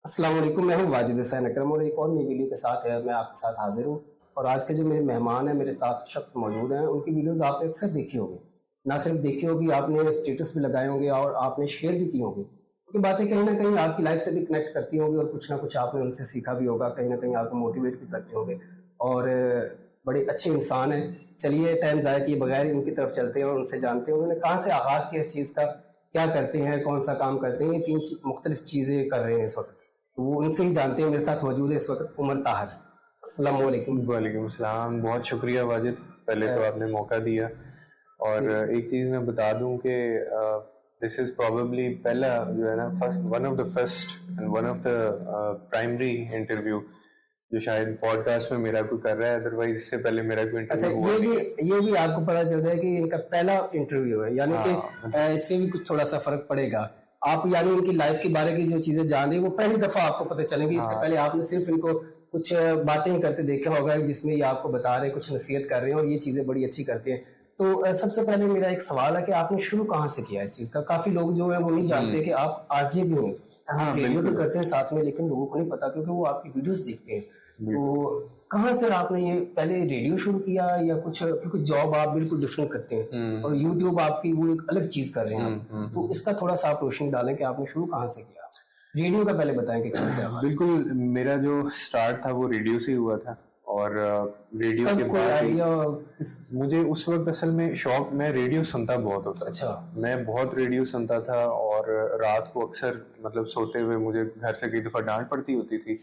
السلام علیکم، میں ہوں واجد حسین اکرم اور ایک اور نئی ویڈیو کے ساتھ میں آپ کے ساتھ حاضر ہوں۔ اور آج کے جو میرے مہمان ہیں، میرے ساتھ شخص موجود ہیں، ان کی ویڈیوز آپ نے اکثر دیکھی ہوگی، نہ صرف دیکھی ہوگی، آپ نے اسٹیٹس بھی لگائے ہوں گے اور آپ نے شیئر بھی کی ہوگی، کیونکہ باتیں کہیں نہ کہیں آپ کی لائف سے بھی کنیکٹ کرتی ہوں گی اور کچھ نہ کچھ آپ نے ان سے سیکھا بھی ہوگا، کہیں نہ کہیں آپ کو موٹیویٹ بھی کرتے ہوں گے اور بڑے اچھے انسان ہیں۔ چلیے ٹائم ضائع کیے بغیر ان کی طرف چلتے ہیں اور ان سے جانتے ہیں انہوں نے کہاں سے آغاز کیا اس چیز کا، کیا کرتے ہیں، کون سا کام کرتے ہیں، یہ تین مختلف چیزیں کر رہے ہیں اس وقت، تو وہ ان سے ہی جانتے ہیں۔ میرے ساتھ موجود ہے اس وقت عمر طاہر۔ السلام علیکم۔ وعلیکم السلام، بہت شکریہ واجد، پہلے تو آپ نے موقع دیا۔ اور ایک چیز میں بتا دوں کہ دس از پروبیبلی پہلا جو ہے نا one of the first and one of the primary interview جو شاید پوڈ کاسٹ میں میرا کوئی کر رہا ہے، ادروائز اس سے پہلے میرا کوئی انٹرویو ہوا نہیں۔ یہ بھی آپ کو پتا چلتا ہے کہ ان کا پہلا انٹرویو ہے، یعنی کہ اس سے بھی کچھ تھوڑا سا فرق پڑے گا۔ آپ یعنی ان کی لائف کے بارے کی جو چیزیں جان رہے ہیں وہ پہلی دفعہ آپ کو پتہ چلیں گی، اس سے پہلے آپ نے صرف ان کو کچھ باتیں ہی کرتے دیکھا ہوگا جس میں یہ آپ کو بتا رہے ہیں، کچھ نصیحت کر رہے ہیں اور یہ چیزیں بڑی اچھی کرتے ہیں۔ تو سب سے پہلے میرا ایک سوال ہے کہ آپ نے شروع کہاں سے کیا اس چیز کا؟ کافی لوگ جو ہیں وہ نہیں جانتے کہ آپ آر جے بھی ہیں، ریڈیو بھی کرتے ہیں ساتھ میں، لیکن لوگوں کو نہیں پتا کیونکہ وہ آپ کی ویڈیوز دیکھتے ہیں۔ تو کہاں سے آپ نے یہ پہلے ریڈیو شروع کیا یا کچھ، کیونکہ جاب آپ بالکل ڈفرینٹ کرتے ہیں اور یوٹیوب آپ کی وہ ایک الگ چیز کر رہے ہیں، تو اس کا تھوڑا سا آپ روشنی ڈالیں کہ آپ نے شروع کہاں سے کیا؟ ریڈیو کا پہلے بتائیں کہ کہاں سے آپ؟ بالکل، میرا جو سٹارٹ تھا وہ ریڈیو سے ہوا تھا، اور ریڈیو کے بعد مجھے اس وقت اصل میں شوق، میں ریڈیو سنتا بہت ہوتا تھا۔ اچھا، میں بہت ریڈیو سنتا تھا اور رات کو اکثر مطلب سوتے ہوئے مجھے گھر سے کئی دفعہ ڈانٹ پڑتی ہوتی تھی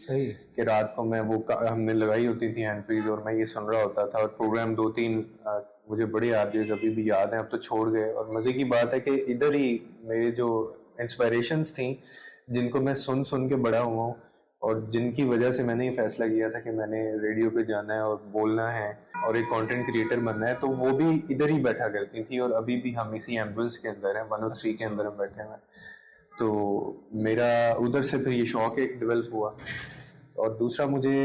کہ رات کو میں وہ ہم نے لگائی ہوتی تھی ہینڈ فریز اور میں یہ سن رہا ہوتا تھا، اور پروگرام دو تین مجھے بڑے آرجیز ابھی بھی یاد ہیں، اب تو چھوڑ گئے۔ اور مزے کی بات ہے کہ ادھر ہی میرے جو انسپائریشنس تھیں جن کو میں سن کے بڑا ہوا ہوں اور جن کی وجہ سے میں نے یہ فیصلہ کیا تھا کہ میں نے ریڈیو پہ جانا ہے اور بولنا ہے اور ایک کانٹینٹ کریٹر بننا ہے، تو وہ بھی ادھر ہی بیٹھا کرتی تھی اور ابھی بھی ہم اسی ایمبولینس کے اندر ہیں، 103 کے اندر ہم بیٹھے ہیں۔ تو میرا ادھر سے پھر یہ شوق ایک ڈیولپ ہوا۔ اور دوسرا مجھے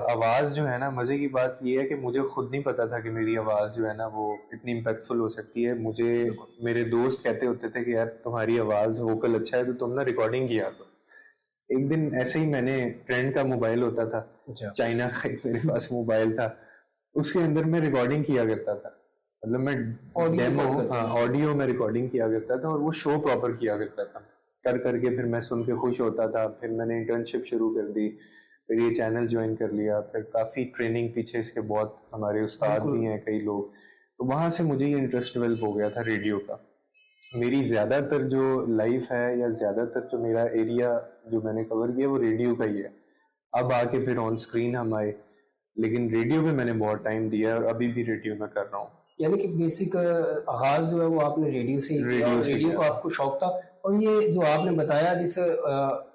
آواز جو ہے نا، مزے کی بات یہ ہے کہ مجھے خود نہیں پتا تھا کہ میری آواز جو ہے نا وہ اتنی امپیکٹفل ہو سکتی ہے۔ مجھے میرے دوست کہتے ہوتے تھے کہ یار تمہاری آواز ووکل اچھا ہے تو تم نا ریکارڈنگ کیا تو۔ ایک دن ایسے ہی میں نے ٹرینڈ کا موبائل ہوتا تھا، چائنا کا میرے پاس موبائل تھا، اس کے اندر میں ریکارڈنگ کیا کرتا تھا، مطلب میں آڈیو میں ریکارڈنگ کیا کرتا تھا اور وہ شو پراپر کیا کرتا تھا، کر کے پھر میں سن کے خوش ہوتا تھا۔ پھر میں نے انٹرنشپ شروع کر دی، پھر یہ چینل جوائن کر لیا، پھر کافی ٹریننگ پیچھے اس کے بہت ہمارے استاد بھی ہیں کئی لوگ، تو وہاں سے مجھے یہ انٹرسٹ ڈیولپ ہو گیا تھا ریڈیو کا۔ میری زیادہ تر جو لائف ہے یا زیادہ تر جو میرا ایریا جو میں نے کور کیا وہ ریڈیو کا ہی ہے۔ اب آ کے پھر آن اسکرین ہم آئے، لیکن ریڈیو پہ میں نے بہت ٹائم دیا ہے اور ابھی بھی ریڈیو میں کر رہا ہوں۔ یعنی کہ بیسک آغاز جو ہے وہ آپ نے ریڈیو سے ہی کیا، ریڈیو کو آپ کو شوق تھا۔ اور یہ جو آپ نے بتایا جس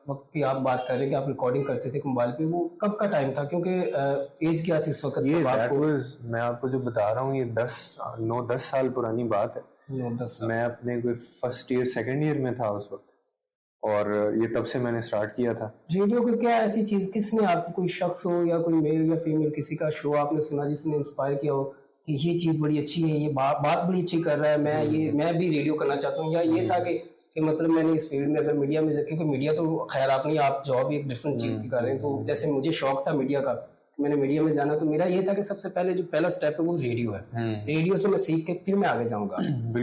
وقت کی آپ بات کر رہے ہیں کہ آپ ریکارڈنگ کرتے تھے موبائل پہ، وہ کب کا ٹائم تھا؟ کیونکہ ایج کیا تھی اس وقت؟ یہ میں آپ کو جو بتا رہا ہوں یہ 9-10 سال پرانی بات ہے۔ میں اپنے کوئی فرسٹ ایئر سیکنڈ ایئر میں تھا اس وقت، اور یہ تب سے میں نے سٹارٹ کیا تھا۔ ریڈیو کو کیا ایسی چیز، کس نے آپ کو، کوئی شخص ہو یا کوئی میل یا فیمیل کسی کا شو آپ نے سنا جس نے انسپائر کیا ہو کہ یہ چیز بڑی اچھی ہے، یہ بات بڑی اچھی کر رہا ہے، میں بھی ریڈیو کرنا چاہتا ہوں؟ یا یہ تھا کہ مطلب میں نے اس فیلڈ میں اگر میڈیا میں، کیونکہ میڈیا تو خیر آپ نہیں، آپ جاب ایک ڈفرینٹ چیز کی کر رہے ہیں، تو جیسے مجھے شوق تھا میڈیا کا، میں نے میڈیا میں جانا، تو میرا یہ تھا کہ سب سے پہلے جو پہلا سٹیپ ہے وہ ریڈیو ہے، ریڈیو سے میں سیکھ کے پھر میں آگے جاؤں گا۔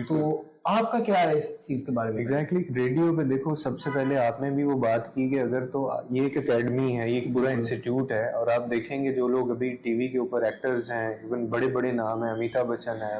تو آپ کا کیا ہے اس چیز کے بارے میں؟ ایگزیکٹلی، ریڈیو پہ دیکھو سب سے پہلے آپ نے بھی وہ بات کی کہ اگر تو یہ ایک اکیڈمی ہے، یہ ایک پورا انسٹیٹیوٹ ہے، اور آپ دیکھیں گے جو لوگ ابھی ٹی وی کے اوپر ایکٹرز ہیں، ایون بڑے بڑے نام ہیں، امیتابھ بچن ہے،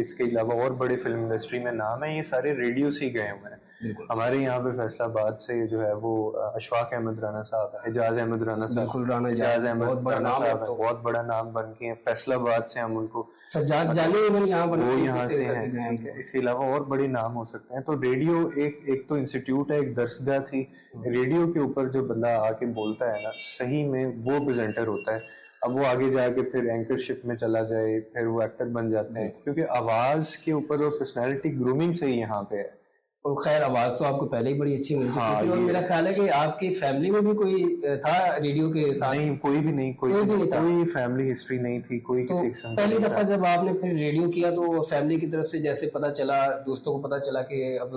اس کے علاوہ اور بڑے فلم انڈسٹری میں نام ہیں، یہ سارے ریڈیو سے ہی گئے ہوئے ہیں۔ ہمارے یہاں پہ فیصل آباد سے جو ہے وہ اشفاق احمد رانا صاحب ہے، اعجاز احمد رانا صاحب، اعجاز احمد رانا صاحب بہت بڑا نام بن کے ہیں۔ فیصل آباد سے ہم ان کو سجاد جالی وہ یہاں سے ہیں، اس کے علاوہ اور بڑے نام ہو سکتے ہیں۔ تو ریڈیو ایک تو انسٹیٹیوٹ ہے، ایک درسگاہ تھی۔ ریڈیو کے اوپر جو بندہ آ کے بولتا ہے نا، صحیح میں وہ پریزنٹر ہوتا ہے۔ اب وہ آگے جا کے پھر اینکر شپ میں چلا جائے، پھر وہ ایکٹر بن جاتے ہیں، کیونکہ آواز کے اوپر اور پرسنالٹی گرومنگ سے ہی یہاں پہ ہے۔ اور خیر آواز تو آپ کو پہلے ہی بڑی اچھی ہونی چاہیے تھی، اور میرا خیال ہے کہ آپ کی فیملی میں بھی کوئی تھا ریڈیو کے ساتھ؟ نہیں، کوئی بھی نہیں، کوئی فیملی ہسٹری نہیں تھی، کوئی کسی قسم۔ پہلی دفعہ جب آپ نے پھر ریڈیو کیا تو فیملی کی طرف سے جیسے پتا چلا، دوستوں کو پتا چلا کہ اب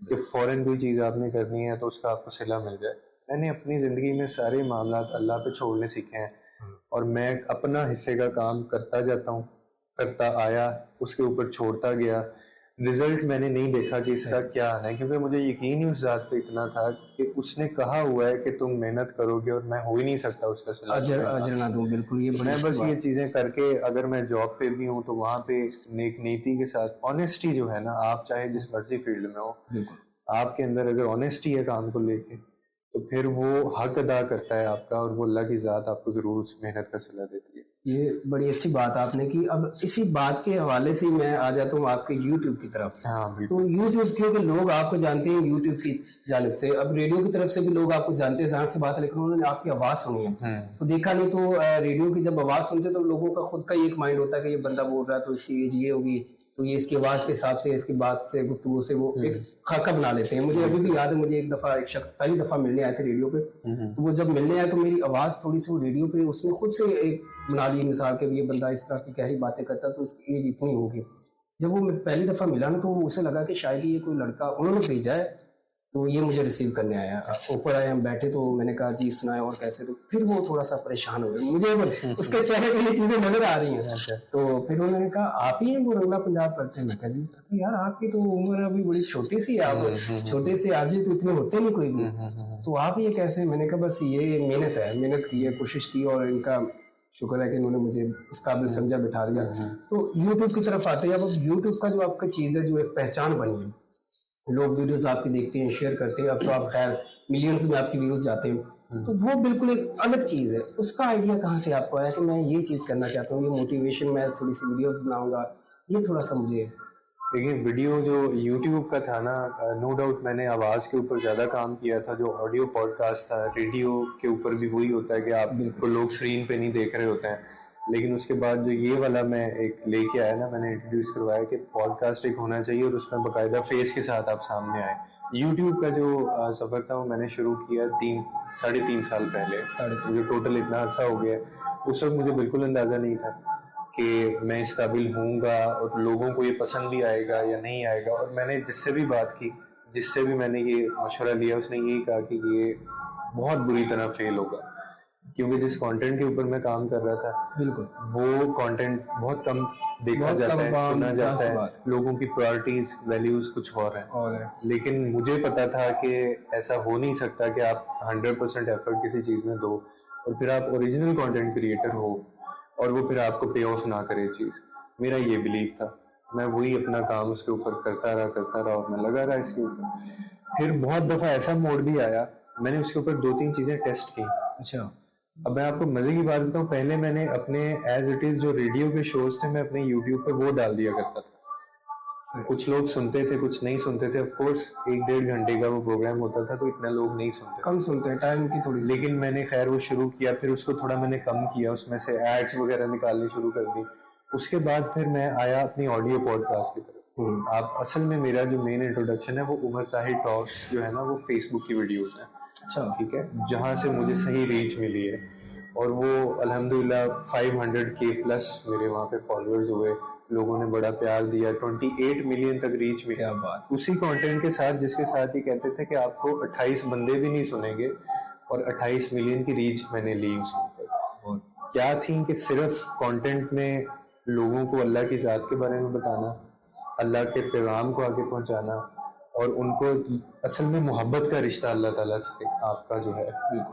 کہ فوراً کوئی چیز آپ نے کرنی ہے تو اس کا آپ کو صلہ مل جائے. میں نے اپنی زندگی میں سارے معاملات اللہ پہ چھوڑنے سیکھے ہیں, اور میں اپنا حصے کا کام کرتا جاتا ہوں, کرتا آیا, اس کے اوپر چھوڑتا گیا. رزلٹ میں نے نہیں دیکھا کہ اس کا کیا آنا ہے, کیونکہ مجھے یقین ہی اس ذات پہ اتنا تھا کہ اس نے کہا ہوا ہے کہ تم محنت کرو گے, اور میں ہو ہی نہیں سکتا اس کا صلہ. اجر نہ دوں, بالکل. یہ میں بس یہ چیزیں کر کے, اگر میں جاب پہ بھی ہوں تو وہاں پہ نیک نیتی کے ساتھ, آنیسٹی جو ہے نا, آپ چاہے جس مرضی فیلڈ میں ہو, آپ کے اندر اگر آنیسٹی ہے کام کو لے کے, تو پھر وہ حق ادا کرتا ہے آپ کا, اور وہ اللہ کی ذات آپ کو ضرور اس محنت کا صلہ دیتی ہے. یہ بڑی اچھی بات آپ نے کی. اب اسی بات کے حوالے سے میں آ جاتا ہوں آپ کے یوٹیوب کی طرف. تو یوٹیوب کیونکہ لوگ آپ کو جانتے ہیں یوٹیوب کی جانب سے, اب ریڈیو کی طرف سے بھی لوگ آپ کو جانتے ہیں, ظاہر سی بات ہے, لیکن انہوں نے آپ کی آواز سنی ہے تو دیکھا نہیں. تو ریڈیو کی جب آواز سنتے تو لوگوں کا خود کا ہی ایک مائنڈ ہوتا ہے کہ یہ بندہ بول رہا ہے تو اس کی ایج یہ ہوگی, تو یہ اس کی آواز کے حساب سے, اس کی بات سے, گفتگو سے وہ ایک خاکہ بنا لیتے ہیں. مجھے ابھی بھی یاد ہے, مجھے ایک دفعہ ایک شخص پہلی دفعہ ملنے آئے تھے ریڈیو پہ, تو وہ جب ملنے آئے تو میری آواز تھوڑی سی ریڈیو پہ اس نے خود سے ایک بنا لی مثال کہ یہ بندہ اس طرح کی گہری باتیں کرتا تو اس کی ایج اتنی ہوگی. جب وہ پہلی دفعہ ملا نا تو اسے لگا کہ شاید یہ کوئی لڑکا انہوں نے بھیجا ہے, تو یہ مجھے ریسیو کرنے آیا. اوپر آئے, ہم بیٹھے, تو میں نے کہا جی سنائے اور کیسے, تو پھر وہ تھوڑا سا پریشان ہو گئے. مجھے اس کے چہرے پہ یہ چیزیں نظر آ رہی ہیں. تو پھر انہوں نے کہا آپ ہی ہیں وہ رنگلا پنجاب کرتے ہیں. میں کہا جی یار آپ کی تو عمر ابھی بڑی چھوٹی سی ہے, آپ چھوٹے سے آج ہی تو اتنے ہوتے نہیں کوئی بھی, تو آپ یہ کیسے. میں نے کہا بس یہ محنت ہے, محنت کی ہے, کوشش کی, اور ان کا شکر ہے کہ انہوں نے مجھے اس قابل سمجھا, بٹھا دیا. تو یوٹیوب کی طرف آتے ہیں. اب یوٹیوب کا جو آپ کا چیز ہے, جو ایک پہچان بنی ہے, لوگ ویڈیوز آپ کی دیکھتے ہیں, شیئر کرتے ہیں, اب تو آپ خیر ملینز میں آپ کی ویوز جاتے ہیں, تو وہ بالکل ایک الگ چیز ہے. اس کا آئیڈیا کہاں سے آپ کو آیا کہ میں یہ چیز کرنا چاہتا ہوں, یہ موٹیویشن, میں تھوڑی سی ویڈیوز بناؤں گا, یہ تھوڑا سا مجھے. دیکھیے ویڈیو جو یوٹیوب کا تھا نا, نو ڈاؤٹ میں نے آواز کے اوپر زیادہ کام کیا تھا. جو آڈیو پوڈ کاسٹ تھا, ریڈیو کے اوپر بھی وہی ہوتا ہے کہ آپ کو لوگ اسکرین پہ نہیں دیکھ رہے ہوتے ہیں. لیکن اس کے بعد جو یہ والا میں ایک لے کے آیا نا, میں نے انٹروڈیوس کروایا کہ پوڈ کاسٹ ایک ہونا چاہیے, اور اس میں باقاعدہ فیس کے ساتھ آپ سامنے آئے. یوٹیوب کا جو سفر تھا وہ میں نے شروع کیا 3.5 سال پہلے. مجھے ٹوٹل اتنا عرصہ ہو گیا. اس وقت مجھے بالکل اندازہ نہیں تھا کہ میں اس قابل ہوں گا, اور لوگوں کو یہ پسند بھی آئے گا یا نہیں آئے گا. اور میں نے جس سے بھی بات کی, جس سے بھی میں نے یہ مشورہ لیا, اس نے یہی کہا کہ یہ بہت بری طرح فیل ہوگا, کیونکہ جس کانٹینٹ کے اوپر میں کام کر رہا تھا بالکل وہ کانٹینٹ بہت کم دیکھا جاتا ہے, سنا جاتا ہے. لوگوں کی پرائرٹیز, ویلیوز کچھ اور ہیں. لیکن مجھے پتا تھا کہ ایسا ہو نہیں سکتا کہ آپ 100% ایفرٹ کسی چیز میں دو, اور پھر آپ اوریجنل کانٹینٹ کریٹر ہو, اور وہ پھر آپ کو پے آف نہ کرے چیز. میرا یہ بلیف تھا. میں وہی اپنا کام اس کے اوپر کرتا رہا, اور میں لگا رہا اس کے اوپر. پھر بہت دفعہ ایسا موڈ بھی آیا, میں نے اس کے اوپر 2-3 چیزیں ٹیسٹ کی. اچھا, اب میں آپ کو مزے کی بات بتاؤں, پہلے میں نے اپنے ایز اٹ از جو ریڈیو کے شوز تھے, میں اپنے یوٹیوب پہ وہ ڈال دیا کرتا تھا. کچھ لوگ سنتے تھے, کچھ نہیں سنتے تھے. آف کورس 1-1.5 گھنٹے کا وہ پروگرام ہوتا تھا, تو اتنا لوگ نہیں سنتے, کم سنتے ہیں, ٹائم کی تھوڑی. لیکن میں نے خیر وہ شروع کیا, پھر اس کو تھوڑا میں نے کم کیا, اس میں سے ایڈس وغیرہ نکالنی شروع کر دی. اس کے بعد پھر میں آیا اپنی آڈیو پوڈ کاسٹ کی طرف. آپ اصل میں میرا جو مین انٹروڈکشن ہے وہ عمر طاہر ٹاکس جو ہے نا, وہ فیس بک کی ویڈیوز ہیں. اچھا, ٹھیک ہے, جہاں سے مجھے صحیح ریچ ملی ہے, اور وہ الحمدللہ 500K پلس میرے وہاں پہ فالوورز ہوئے. لوگوں نے بڑا پیار دیا, 28 ملین تک ریچ ملی. اسی کانٹینٹ کے ساتھ, جس کے ساتھ یہ کہتے تھے کہ آپ کو 28 بندے بھی نہیں سنیں گے, اور 28 ملین کی ریچ میں نے لی. اس میں کیا تھی کہ صرف کانٹینٹ میں لوگوں کو اللہ کی ذات کے بارے میں بتانا, اللہ کے پیغام کو آگے پہنچانا, اور ان کو اصل میں محبت کا رشتہ اللہ تعالیٰ سے آپ کا جو ہے,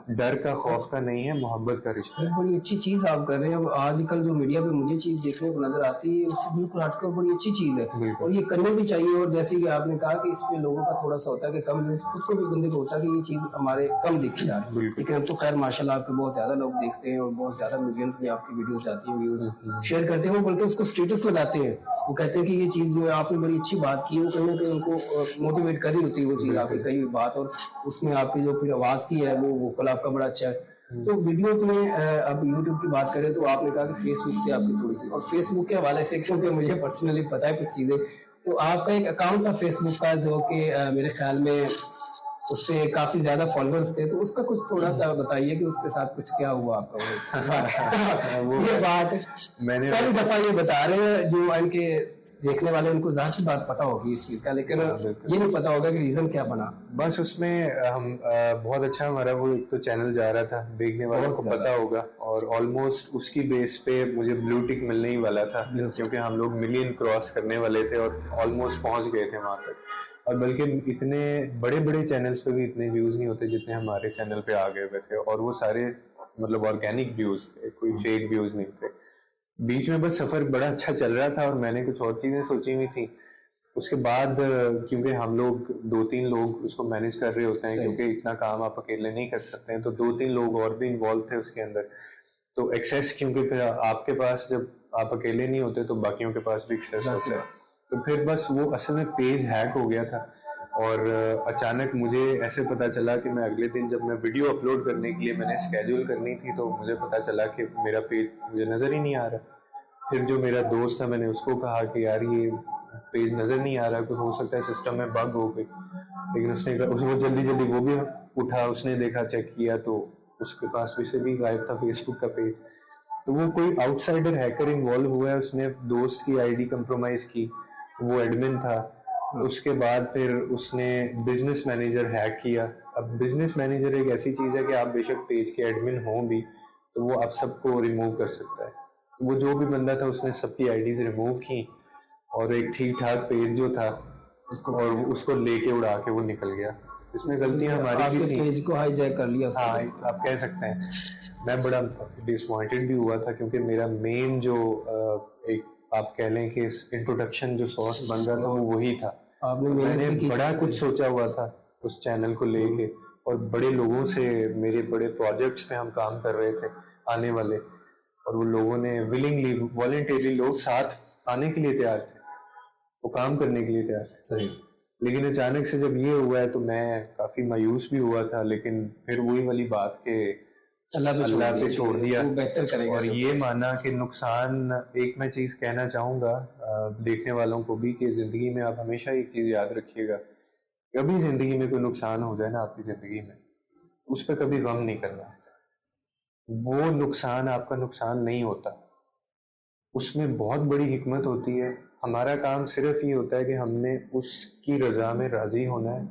ڈر کا, خوف کا نہیں ہے, محبت کا رشتہ ہے. بڑی اچھی چیز آپ کر رہے ہیں. اب آج کل جو میڈیا پہ مجھے چیز دیکھنے کو نظر آتی ہے, اس سے بالکل ہٹ کر بڑی اچھی چیز ہے, اور یہ کرنے بھی چاہیے. اور جیسے کہ آپ نے کہا کہ اس پہ لوگوں کا تھوڑا سا ہوتا ہے کہ کم, خود کو بھی بندے کو ہوتا ہے کہ یہ چیز ہمارے کم دیکھی جا رہی ہے. لیکن اب تو خیر ماشاء اللہ آپ کے بہت زیادہ لوگ دیکھتے ہیں, اور بہت زیادہ ملینس میں آپ کی ویڈیوز جاتی ہیں, ویوز شیئر کرتے ہیں, وہ بلکہ اس کو اسٹیٹس لگاتے ہیں. وہ کہتے ہیں کہ یہ چیز جو ہے آپ نے بڑی اچھی بات کی ہے, وہ کہیں نہ کہیں ان کو موٹیویٹ کر رہی ہوتی ہے وہ چیز, آپ کی کہی ہوئی بات, اور اس میں آپ کی جو پھر آواز کی ہے وہ ووکل آپ کا بڑا اچھا ہے. تو ویڈیوز میں اب یوٹیوب کی بات کریں تو آپ نے کہا کہ فیس بک سے آپ کی تھوڑی سی, اور فیس بک کے حوالے سے کیونکہ مجھے پرسنلی پتہ ہے کچھ چیزیں, تو آپ کا ایک اکاؤنٹ تھا فیس بک کا جو کہ میرے خیال میں اس پہ کافی زیادہ فالوورز تھے, تو اس کا کچھ تھوڑا سا بتائیے کہ اس کے ساتھ کچھ کیا ہوا آپ کا. وہ یہ بات میں نے پہلی دفعہ یہ بتا رہے ہیں, جو ان کے دیکھنے والے ان کو ظاہر سی بات پتا ہوگی اس چیز کا, لیکن یہ نہیں پتا ہوگا کہ ریزن کیا بنا. بس اس میں ہم بہت اچھا ہمارا وہ ایک تو چینل جا رہا تھا, دیکھنے والوں کو پتا ہوگا, اور آلموسٹ اس کی بیس پہ مجھے بلو ٹک ملنے ہی والا تھا, کیونکہ ہم لوگ ملین کراس کرنے والے تھے اور آلموسٹ پہنچ گئے تھے وہاں تک. اور بلکہ اتنے بڑے بڑے چینلز پہ بھی اتنے ویوز نہیں ہوتے جتنے ہمارے چینل پہ آ گئے ہوئے تھے, اور وہ سارے مطلب آرگینک ویوز تھے, کوئی فیک ویوز نہیں تھے. بیچ میں بس سفر بڑا اچھا چل رہا تھا اور میں نے کچھ اور چیزیں سوچی ہوئی تھیں. اس کے بعد کیونکہ ہم لوگ 2-3 لوگ اس کو مینیج کر رہے ہوتے ہیں, کیونکہ اتنا کام آپ اکیلے نہیں کر سکتے ہیں, تو 2-3 لوگ اور بھی انوالو تھے اس کے اندر. تو ایکسیس, کیونکہ پھر آپ کے پاس جب آپ اکیلے نہیں ہوتے تو باقیوں کے پاس بھی ایکسیس ہوتا ہے. تو پھر بس وہ اصل میں پیج ہیک ہو گیا تھا, اور اچانک مجھے ایسے پتا چلا کہ میں اگلے دن جب میں ویڈیو اپلوڈ کرنے کے لیے میں نے اسکیجول کرنی تھی, تو مجھے پتا چلا کہ میرا پیج مجھے نظر ہی نہیں آ رہا. پھر جو میرا دوست تھا, میں نے اس کو کہا کہ یار یہ پیج نظر نہیں آ رہا, کچھ ہو سکتا ہے سسٹم میں بگ ہو گئی. لیکن اس نے جلدی وہ بھی اٹھا, اس نے دیکھا, چیک کیا, تو اس کے پاس ویسے بھی غائب تھا فیس بک کا پیج. تو وہ کوئی آؤٹ سائڈر ہیکر انوالو ہوا ہے, اس نے دوست کی آئی ڈی کمپرومائز کی, وہ ایڈمن تھا. اس کے بعد پھر اس نے بزنس مینیجر ہیک کیا. اب بزنس مینیجر ایک ایسی چیز ہے کہ آپ بے شک پیج کے ایڈمن ہوں بھی تو وہ آپ سب کو ریموو کر سکتا ہے. وہ جو بھی بندہ تھا اس نے سب کی آئی ڈیز ریموو کی, اور ایک ٹھیک ٹھاک پیج جو تھا اس کو لے کے اڑا کے وہ نکل گیا. اس میں غلطیاں ہماری بھی تھیں, پیج کو ہائی جیک کر لیا. ہاں آپ کہہ سکتے ہیں. میں بڑا ڈس پوائنٹڈ بھی ہوا تھا, کیونکہ میرا مین جو ایک آپ کہہ لیں کہ انٹروڈکشن جو سورس بن رہا تھا وہ وہی تھا. میں نے بڑا کچھ سوچا ہوا تھا اس چینل کو لے کے, اور بڑے لوگوں سے میرے بڑے پروجیکٹس پہ ہم کام کر رہے تھے آنے والے, اور وہ لوگوں نے ولنگلی والنٹیرلی لوگ ساتھ آنے کے لیے تیار تھے, وہ کام کرنے کے لیے تیار تھے. صحیح. لیکن اچانک سے جب یہ ہوا ہے تو میں کافی مایوس بھی ہوا تھا, لیکن پھر وہی والی بات کہ اللہ پہ چھوڑ دیا, بہتر کرے گا. اور یہ مانا کہ نقصان, ایک میں چیز کہنا چاہوں گا دیکھنے والوں کو بھی کہ زندگی میں آپ ہمیشہ ایک چیز یاد رکھیے گا, کبھی زندگی میں کوئی نقصان ہو جائے نا آپ کی زندگی میں, اس پہ کبھی غم نہیں کرنا. وہ نقصان آپ کا نقصان نہیں ہوتا, اس میں بہت بڑی حکمت ہوتی ہے. ہمارا کام صرف یہ ہوتا ہے کہ ہم نے اس کی رضا میں راضی ہونا ہے,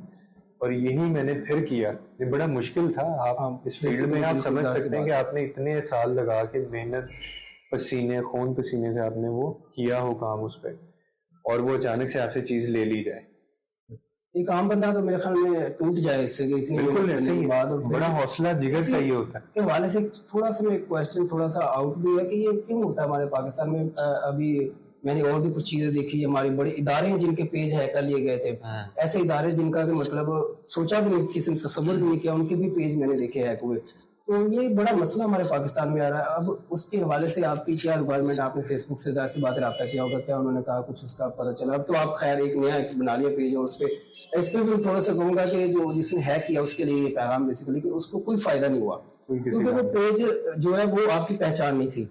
اور یہی میں نے پھر کیا. یہ بڑا مشکل تھا, آپ اس فیلڈ میں آپ سمجھ سکتے ہیں کہ آپ نے اتنے سال لگا کے محنت پسینے خون پسینے سے آپ نے وہ کیا ہو کام اس پہ, اور وہ اچانک سے آپ سے چیز لے لی جائے. ایک عام بندہ تو میرے خیال میں ٹوٹ جائے اس سے, بالکل ایسے ہی بڑا حوصلہ جگر چاہیے ہوتا ہے. کے حوالے سے تھوڑا سا میں کوشچن تھوڑا سا آؤٹ بھی ہے کہ یہ کیوں ہوتا ہے ہمارے پاکستان میں. ابھی میں نے اور بھی کچھ چیزیں دیکھی, ہمارے بڑے ادارے ہیں جن کے پیج ہیک کر لیے گئے تھے, ایسے ادارے جن کا کہ مطلب سوچا بھی نہیں, کسی نے تصور بھی نہیں کیا, ان کے بھی پیج میں نے دیکھے ہیک ہوئے. تو یہ بڑا مسئلہ ہمارے پاکستان میں آ رہا ہے. اب اس کے حوالے سے آپ کی کیا ریکوائرمنٹ, آپ نے فیس بک سے ظاہر سی بات رابطہ کیا ہوگا, کیا انہوں نے کہا کچھ اس کا پتہ چلا؟ اب تو آپ خیر ایک نیا بنا لیا پیج, اور اس پہ بھی تھوڑا سا کہوں گا کہ جو جس نے ہیک کیا اس کے لیے یہ پیغام بیسیکلی کہ اس کو کوئی فائدہ نہیں ہوا, کیونکہ وہ پیج جو ہے وہ آپ کی پہچان نہیں تھی.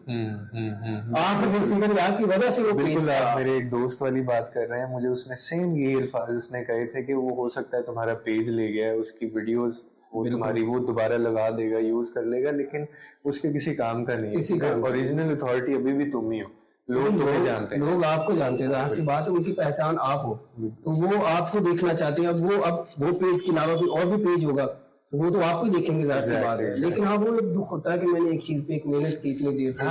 آپ کی وجہ سے وہ بالکل. آپ میرے ایک دوست والی بات کر رہے ہیں, مجھے اس نے سیم یہ الفاظ اس نے کہے تھے کہ وہ ہو سکتا ہے تمہارا پیج لے گیا ہے, اس کی ویڈیوز وہ تمہاری وہ دوبارہ لگا دے گا, یوز کر لے گا, لیکن اس کے کسی کام کا نہیں ہے. اوریجنل اتھارٹی ابھی بھی تم ہی ہو, لوگ تمہیں جانتے ہیں, لوگ آپ کو جانتے ہیں. ظاہر سی بات ہے ان کی پہچان آپ ہو, تو وہ آپ کو دیکھنا چاہتے ہیں. اب وہ پیج کے علاوہ کوئی اور بھی پیج ہوگا تو وہ تو آپ کو دیکھیں گے, ظاہر سی بات ہے. لیکن ہاں وہ ایک دکھ ہوتا ہے کہ میں نے ایک چیز پہ ایک محنت کی اتنی دیر سے,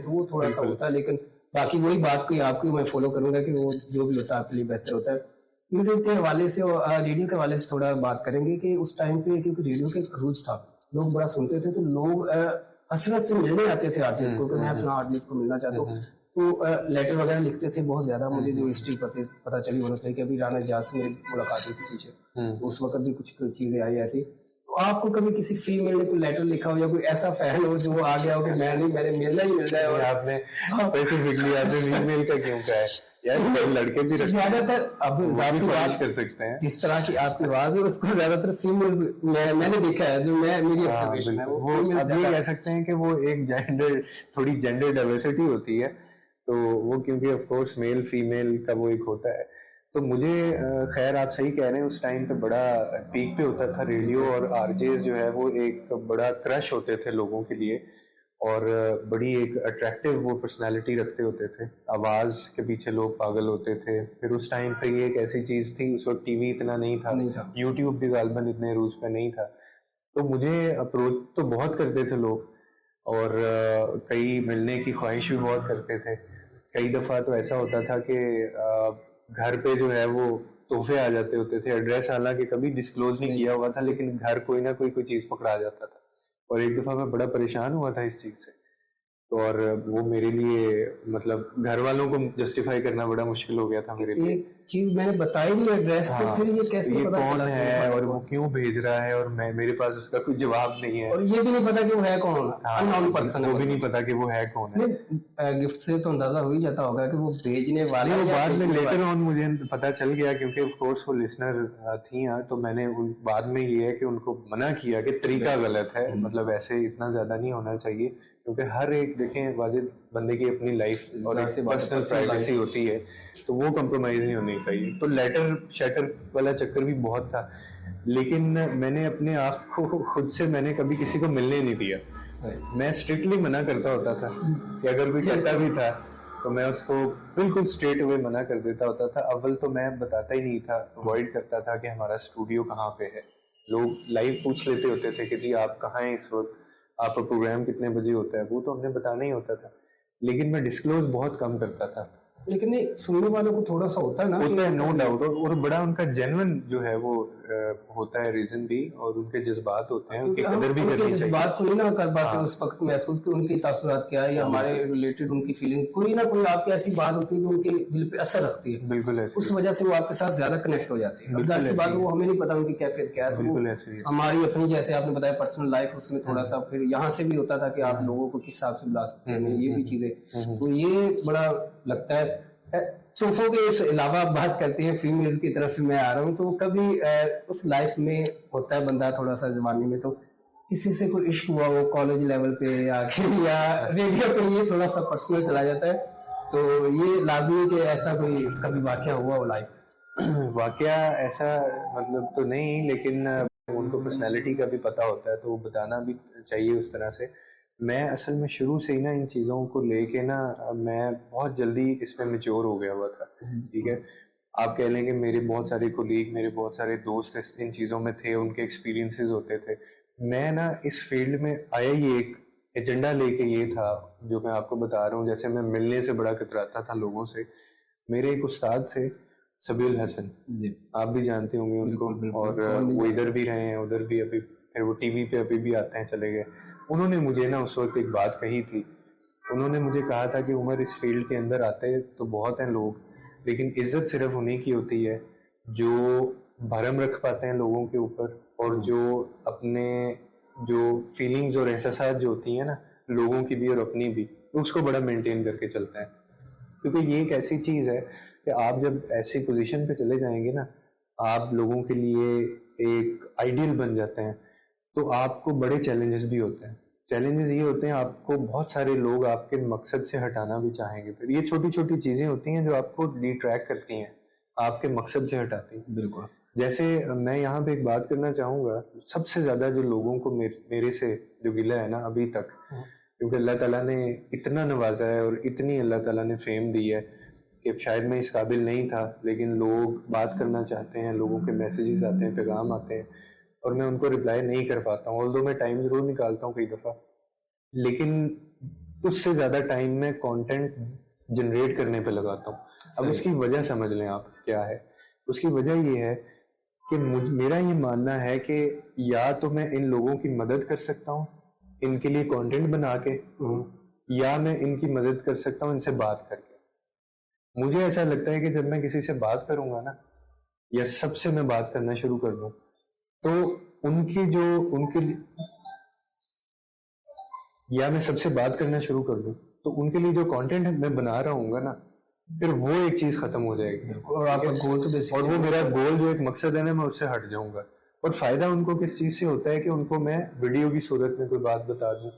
تو وہ تھوڑا سا ہوتا ہے. لیکن باقی وہی بات کوئی آپ کی میں فالو کروں گا کہ وہ جو بھی ہوتا ہے آپ کے لیے بہتر ہوتا ہے. یوٹیوب کے حوالے سے اور ریڈیو کے حوالے سے تھوڑا بات کریں گے کہ اس ٹائم پہ کیونکہ ریڈیو کے عروج تھا, لوگ بڑا سنتے تھے, تو لوگ حسرت سے ملنے آتے تھے آرٹسٹ کو کہ میں فلاں آرٹسٹ کو ملنا چاہتا ہوں, تو لیٹر وغیرہ لکھتے تھے بہت زیادہ. مجھے جو ہسٹری پتہ چلی وہ تھے کہ ابھی رانا اجاز سے میری ملاقات ہوئی تھی پیچھے, اس وقت بھی کچھ چیزیں آئی ایسی. تو آپ کو کبھی کسی فیمیل نے کوئی لیٹر لکھا ہو یا کوئی ایسا فین ہو جو وہ آ گیا ہو کہ میں نہیں, میں نے ملنا ہی ملنا ہے؟ اور آپ نے اسپیسیفکلی آپ نے فیمیل کا کیوں کہا ہے یار, لڑکے بھی زیادہ تر اب ذاتی بات کر سکتے ہیں, جس طرح کی آپ کی آواز ہے اس کو زیادہ تر فیمیل میں نے دیکھا ہے, جو میری observation ہے وہ اب یہ کہہ سکتے ہیں کہ وہ ایک جینڈر, تھوڑی جینڈر ڈائیورسٹی ہوتی ہے, تو وہ کیونکہ آف کورس میل فیمیل کا وہ ایک ہوتا ہے, تو مجھے خیر آپ صحیح کہہ رہے ہیں، اس ٹائم پہ بڑا پیک پہ ہوتا تھا ریڈیو، اور آر جیز جو ہے وہ ایک بڑا کرش ہوتے تھے لوگوں کے لیے، اور بڑی ایک اٹریکٹیو وہ پرسنالٹی رکھتے ہوتے تھے، آواز کے پیچھے لوگ پاگل ہوتے تھے. پھر اس ٹائم پہ یہ ایک ایسی چیز تھی، اس وقت ٹی وی اتنا نہیں تھا، یوٹیوب بھی غالباً اتنے عروج پہ نہیں تھا، تو مجھے اپروچ تو بہت کرتے تھے لوگ، اور کئی ملنے کی خواہش بھی بہت کرتے تھے. کئی دفعہ تو ایسا ہوتا تھا کہ گھر پہ جو ہے وہ تحفے آ جاتے ہوتے تھے، ایڈریس حالانکہ کبھی ڈسکلوز نہیں کیا ہوا تھا، لیکن گھر کوئی نہ کوئی چیز پکڑا جاتا تھا. اور ایک دفعہ میں بڑا پریشان ہوا تھا اس چیز سے، اور وہ میرے لیے مطلب گھر والوں کو جسٹیفائی کرنا بڑا مشکل ہو گیا تھا میرے لیے. ایک چیز میں نے بتائی نہیں ایڈریس پہ، پھر یہ کیسے یہ پتا کون چلا ہے اور وہ کیوں بھیج رہا ہے، اور میرے پاس اس کا کوئی جواب نہیں ہے، اور یہ بھی نہیں پتا کہ وہ ہے کون، ان نون پرسن، وہ بھی نہیں پتا کہ وہ ہے کون ہے. گفٹ سے تو اندازہ ہو ہی جاتا ہوگا کہ وہ بھیجنے والے. وہ بعد میں لیٹر آن مجھے پتا چل گیا، کیونکہ آف کورس وہ لسنر تھیں، تو میں نے بعد میں یہ ہے کہ ان کو منع کیا کہ طریقہ غلط ہے، مطلب ایسے اتنا زیادہ نہیں ہونا چاہیے، کیونکہ ہر ایک دیکھیں واجد بندے کی اپنی لائف اور پرسنل پرائیویسی ہوتی ہے، تو وہ کمپرومائز نہیں ہونی چاہیے. تو لیٹر شیٹر والا چکر بھی بہت تھا، لیکن میں نے اپنے آپ کو خود سے میں نے کبھی کسی کو ملنے نہیں دیا. میں اسٹرکٹلی منع کرتا ہوتا تھا کہ اگر کوئی کرتا بھی تھا تو میں اس کو بالکل اسٹریٹ اوے منع کر دیتا ہوتا تھا. اول تو میں بتاتا ہی نہیں تھا، اوائڈ کرتا تھا کہ ہمارا اسٹوڈیو کہاں پہ ہے. لوگ لائیو پوچھ لیتے ہوتے تھے کہ جی آپ کہاں ہیں اس وقت، آپ کا پروگرام کتنے بجے ہوتا ہے، وہ تو ہم نے بتانا ہی ہوتا تھا، لیکن میں ڈسکلوز بہت کم کرتا تھا. لیکن سننے والوں کو تھوڑا سا ہوتا ہے نا، ہوتا ہے نو ڈاؤٹ، اور بڑا ان کا جینوئن جو ہے وہ ہوتا ہے ریزن بھی، اور ان کے جذبات ہوتے ہیں، ان کی قدر بھی کرنی چاہیے. جذبات کو نہیں نہ کر پاتے اس وقت محسوس کہ ان کی تاثرات کیا ہے، یا ہمارے ریلیٹڈ ان کی فیلنگ، کوئی نہ کوئی آپ کی ایسی بات ہوتی ہے جو ان کے دل پہ اثر رکھتی ہے، بالکل ایسے اس وجہ سے وہ آپ کے ساتھ زیادہ کنیکٹ ہو جاتی ہے. ظاہر سی بات وہ ہمیں نہیں پتا ان کی کیفیت کیا ہے، تو ہماری اپنی جیسے آپ نے بتایا پرسنل لائف، اس میں تھوڑا سا پھر یہاں سے بھی ہوتا تھا کہ آپ لوگوں کو کس حساب سے بلا سکتے ہیں، یہ بھی چیزیں. تو یہ بڑا لگتا ہے. تحفوں کے اس علاوہ بات کرتے ہیں فیمیلز کی طرف میں آ رہا ہوں، تو کبھی اس لائف میں ہوتا ہے بندہ تھوڑا سا زمانے میں، تو کسی سے کوئی عشق ہوا وہ کالج لیول پہ یا ریڈیو پہ، یہ تھوڑا سا پرسنل چلا جاتا ہے، تو یہ لازمی کہ ایسا کوئی کبھی واقعہ ہوا ہو لائف؟ واقعہ ایسا مطلب تو نہیں، لیکن ان کو پرسنالٹی کا بھی پتہ ہوتا ہے، تو وہ بتانا بھی چاہیے اس طرح سے. میں اصل میں شروع سے ہی نا ان چیزوں کو لے کے نا میں بہت جلدی اس پہ میچور ہو گیا ہوا تھا. ٹھیک ہے، آپ کہہ لیں کہ میرے بہت سارے کولیگ، میرے بہت سارے دوست ان چیزوں میں تھے، ان کے ایکسپیرینسز ہوتے تھے. میں نا اس فیلڈ میں آیا ہی ایک ایجنڈا لے کے یہ تھا جو میں آپ کو بتا رہا ہوں. جیسے میں ملنے سے بڑا کتراتا تھا لوگوں سے. میرے ایک استاد تھے سبیل حسن، آپ بھی جانتے ہوں گے ان کو، اور وہ ادھر بھی رہے ہیں ادھر بھی، ابھی پھر وہ ٹی وی پہ ابھی بھی آتے ہیں، چلے گئے. انہوں نے مجھے نا اس وقت ایک بات کہی تھی. انہوں نے مجھے کہا تھا کہ عمر اس فیلڈ کے اندر آتے تو بہت ہیں لوگ، لیکن عزت صرف انہیں کی ہوتی ہے جو بھرم رکھ پاتے ہیں لوگوں کے اوپر، اور جو اپنے جو فیلنگز اور احساسات جو ہوتی ہیں نا لوگوں کی بھی اور اپنی بھی، اس کو بڑا مینٹین کر کے چلتے ہیں. کیونکہ یہ ایک ایسی چیز ہے کہ آپ جب ایسی پوزیشن پہ چلے جائیں گے نا، آپ لوگوں کے لیے ایک آئیڈیل بن جاتے ہیں، تو آپ کو بڑے چیلنجز بھی ہوتے ہیں. چیلنجز یہ ہوتے ہیں آپ کو بہت سارے لوگ آپ کے مقصد سے ہٹانا بھی چاہیں گے. پھر یہ چھوٹی چھوٹی چیزیں ہوتی ہیں جو آپ کو ڈی ٹریک کرتی ہیں، آپ کے مقصد سے ہٹاتی ہیں. بالکل. جیسے میں یہاں پہ ایک بات کرنا چاہوں گا، سب سے زیادہ جو لوگوں کو میرے سے جو گلہ ہے نا ابھی تک، کیونکہ اللہ تعالیٰ نے اتنا نوازا ہے اور اتنی اللہ تعالیٰ نے فیم دی ہے کہ شاید میں اس قابل نہیں تھا، لیکن لوگ بات کرنا چاہتے ہیں، لوگوں کے میسیجز آتے ہیں، پیغام آتے ہیں، اور میں ان کو رپلائی نہیں کر پاتا ہوں. آلدو میں ٹائم ضرور نکالتا ہوں کئی دفعہ، لیکن اس سے زیادہ ٹائم میں کانٹینٹ جنریٹ کرنے پہ لگاتا ہوں. اب اس کی وجہ سمجھ لیں آپ کیا ہے. اس کی وجہ یہ ہے کہ میرا یہ ماننا ہے کہ یا تو میں ان لوگوں کی مدد کر سکتا ہوں ان کے لیے کانٹینٹ بنا کے، یا میں ان کی مدد کر سکتا ہوں ان سے بات کر کے. مجھے ایسا لگتا ہے کہ جب میں کسی سے بات کروں گا نا، یا سب سے میں بات کرنا شروع کر دوں، تو ان کے یا میں سب سے بات کرنا شروع کر دوں تو ان کے لیے جو کانٹینٹ میں بنا رہا ہوں گا نا، پھر وہ ایک چیز ختم ہو جائے گی، اور آپ کا گول تو، اور وہ میرا گول جو ایک مقصد ہے نا، میں اس سے ہٹ جاؤں گا. اور فائدہ ان کو کس چیز سے ہوتا ہے کہ ان کو میں ویڈیو کی صورت میں کوئی بات بتا دوں،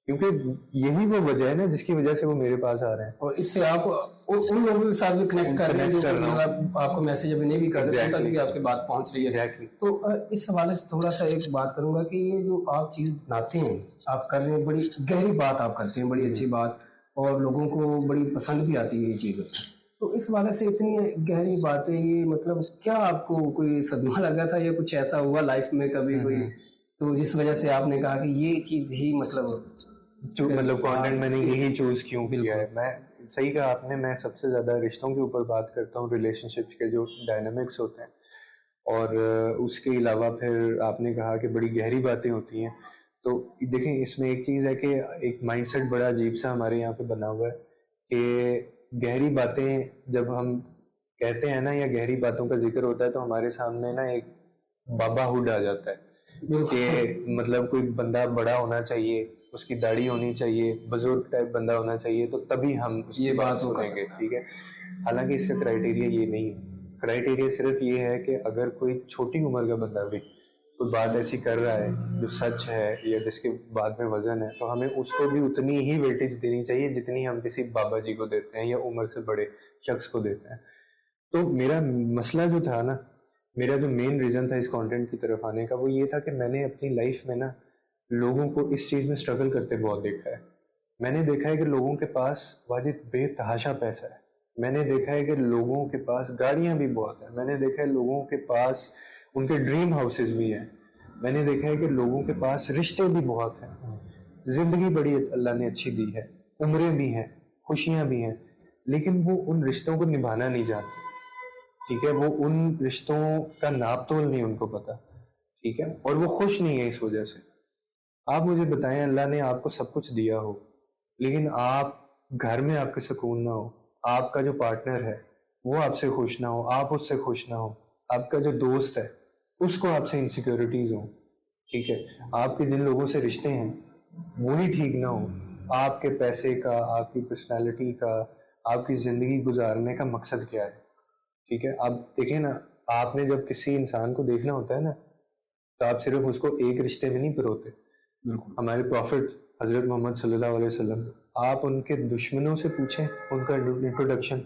کیونکہ یہی وہ وجہ ہے نا جس کی وجہ سے وہ میرے پاس آ رہے ہیں. اور اس سے آپ ان لوگوں کے ساتھ بھی کنیکٹ کر رہے ہیں جو آپ کو میسج ابھی نہیں بھی کر رہے تک بھی آپ کی بات پہنچ رہی ہے. تو اس حوالے سے تھوڑا سا ایک بات کروں گا کہ یہ جو آپ چیز بناتے ہیں, آپ کر رہے ہیں, بڑی گہری بات آپ کرتے ہیں, بڑی اچھی بات, اور لوگوں کو بڑی پسند بھی آتی ہے یہ چیز. تو اس حوالے سے اتنی گہری باتیں, یہ مطلب کیا آپ کو کوئی صدمہ لگا تھا یا کچھ ایسا ہوا لائف میں کبھی کوئی, تو جس وجہ سے آپ نے کہا کہ یہ چیز ہی مطلب کانٹینٹ میں نے یہی چوز کیوں کیا ہے؟ میں صحیح کہا آپ نے, میں سب سے زیادہ رشتوں کے اوپر بات کرتا ہوں, ریلیشن شپس کے جو ڈائنامکس ہوتے ہیں, اور اس کے علاوہ پھر آپ نے کہا کہ بڑی گہری باتیں ہوتی ہیں. تو دیکھیں اس میں ایک چیز ہے کہ ایک مائنڈ سیٹ بڑا عجیب سا ہمارے یہاں پہ بنا ہوا ہے کہ گہری باتیں جب ہم کہتے ہیں نا, یا گہری باتوں کا ذکر ہوتا ہے, تو ہمارے سامنے نا ایک بابا ہوڈ آ جاتا ہے کہ مطلب کوئی بندہ بڑا ہونا چاہیے, اس کی داڑھی ہونی چاہیے, بزرگ ٹائپ بندہ ہونا چاہیے, تو تبھی ہم یہ بات سنیں گے, ٹھیک ہے. حالانکہ اس کا کرائٹیریا یہ نہیں ہے. کرائٹیریا صرف یہ ہے کہ اگر کوئی چھوٹی عمر کا بندہ بھی کوئی بات ایسی کر رہا ہے جو سچ ہے یا جس کے بعد میں وزن ہے, تو ہمیں اس کو بھی اتنی ہی ویٹیج دینی چاہیے جتنی ہم کسی بابا جی کو دیتے ہیں یا عمر سے بڑے شخص کو دیتے ہیں. تو میرا مسئلہ جو تھا نا, میرا جو مین ریزن تھا اس کانٹینٹ کی طرف آنے کا, وہ یہ تھا کہ میں نے اپنی لائف میں نا لوگوں کو اس چیز میں اسٹرگل کرتے بہت دیکھا ہے. میں نے دیکھا ہے کہ لوگوں کے پاس واجد بے تحاشا پیسہ ہے. میں نے دیکھا ہے کہ لوگوں کے پاس گاڑیاں بھی بہت ہیں. میں نے دیکھا ہے لوگوں کے پاس ان کے ڈریم ہاؤسز بھی ہیں. میں نے دیکھا ہے کہ لوگوں کے پاس رشتے بھی بہت ہیں. زندگی بڑی اللہ نے اچھی دی ہے, عمریں بھی ہیں, خوشیاں بھی ہیں, لیکن وہ ان رشتوں کو نبھانا نہیں جانتے, ٹھیک ہے. وہ ان رشتوں کا ناپ تول نہیں ان کو پتا, ٹھیک ہے, اور وہ خوش نہیں ہے اس وجہ سے. آپ مجھے بتائیں, اللہ نے آپ کو سب کچھ دیا ہو, لیکن آپ گھر میں آپ کے سکون نہ ہو, آپ کا جو پارٹنر ہے وہ آپ سے خوش نہ ہو, آپ اس سے خوش نہ ہو, آپ کا جو دوست ہے اس کو آپ سے انسیکیورٹیز ہوں, ٹھیک ہے, آپ کے جن لوگوں سے رشتے ہیں وہی ٹھیک نہ ہو, آپ کے پیسے کا, آپ کی پرسنالٹی کا, آپ کی زندگی گزارنے کا مقصد کیا ہے, ٹھیک ہے. آپ دیکھیں نا, آپ نے جب کسی انسان کو دیکھنا ہوتا ہے نا, تو آپ صرف اس کو ایک رشتے میں نہیں پروتے. ہمارے پروفٹ حضرت محمد صلی اللہ علیہ وسلم, آپ ان کے دشمنوں سے پوچھیں ان کا انٹروڈکشن,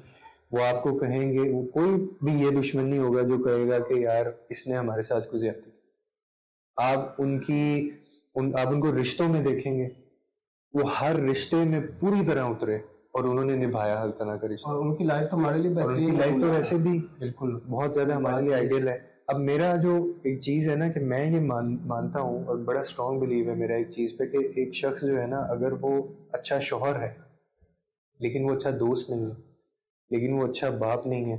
وہ آپ کو کہیں گے, وہ کوئی بھی یہ دشمن نہیں ہوگا جو کہے گا کہ یار اس نے ہمارے ساتھ کوئی زیادتی کی. آپ ان کو رشتوں میں دیکھیں گے, وہ ہر رشتے میں پوری طرح اترے اور انہوں نے نبھایا ہر طرح کا رشتہ. اور ان کی لائف تو ہمارے لیے بہترین, ان کی لائف تو ویسے بھی بالکل بہت زیادہ ہمارے لیے آئیڈیل ہے. اب میرا جو ایک چیز ہے نا کہ میں یہ مانتا ہوں, اور بڑا اسٹرانگ بلیو ہے میرا ایک چیز پہ, کہ ایک شخص جو ہے نا, اگر وہ اچھا شوہر ہے لیکن وہ اچھا دوست نہیں ہے, لیکن وہ اچھا باپ نہیں ہے,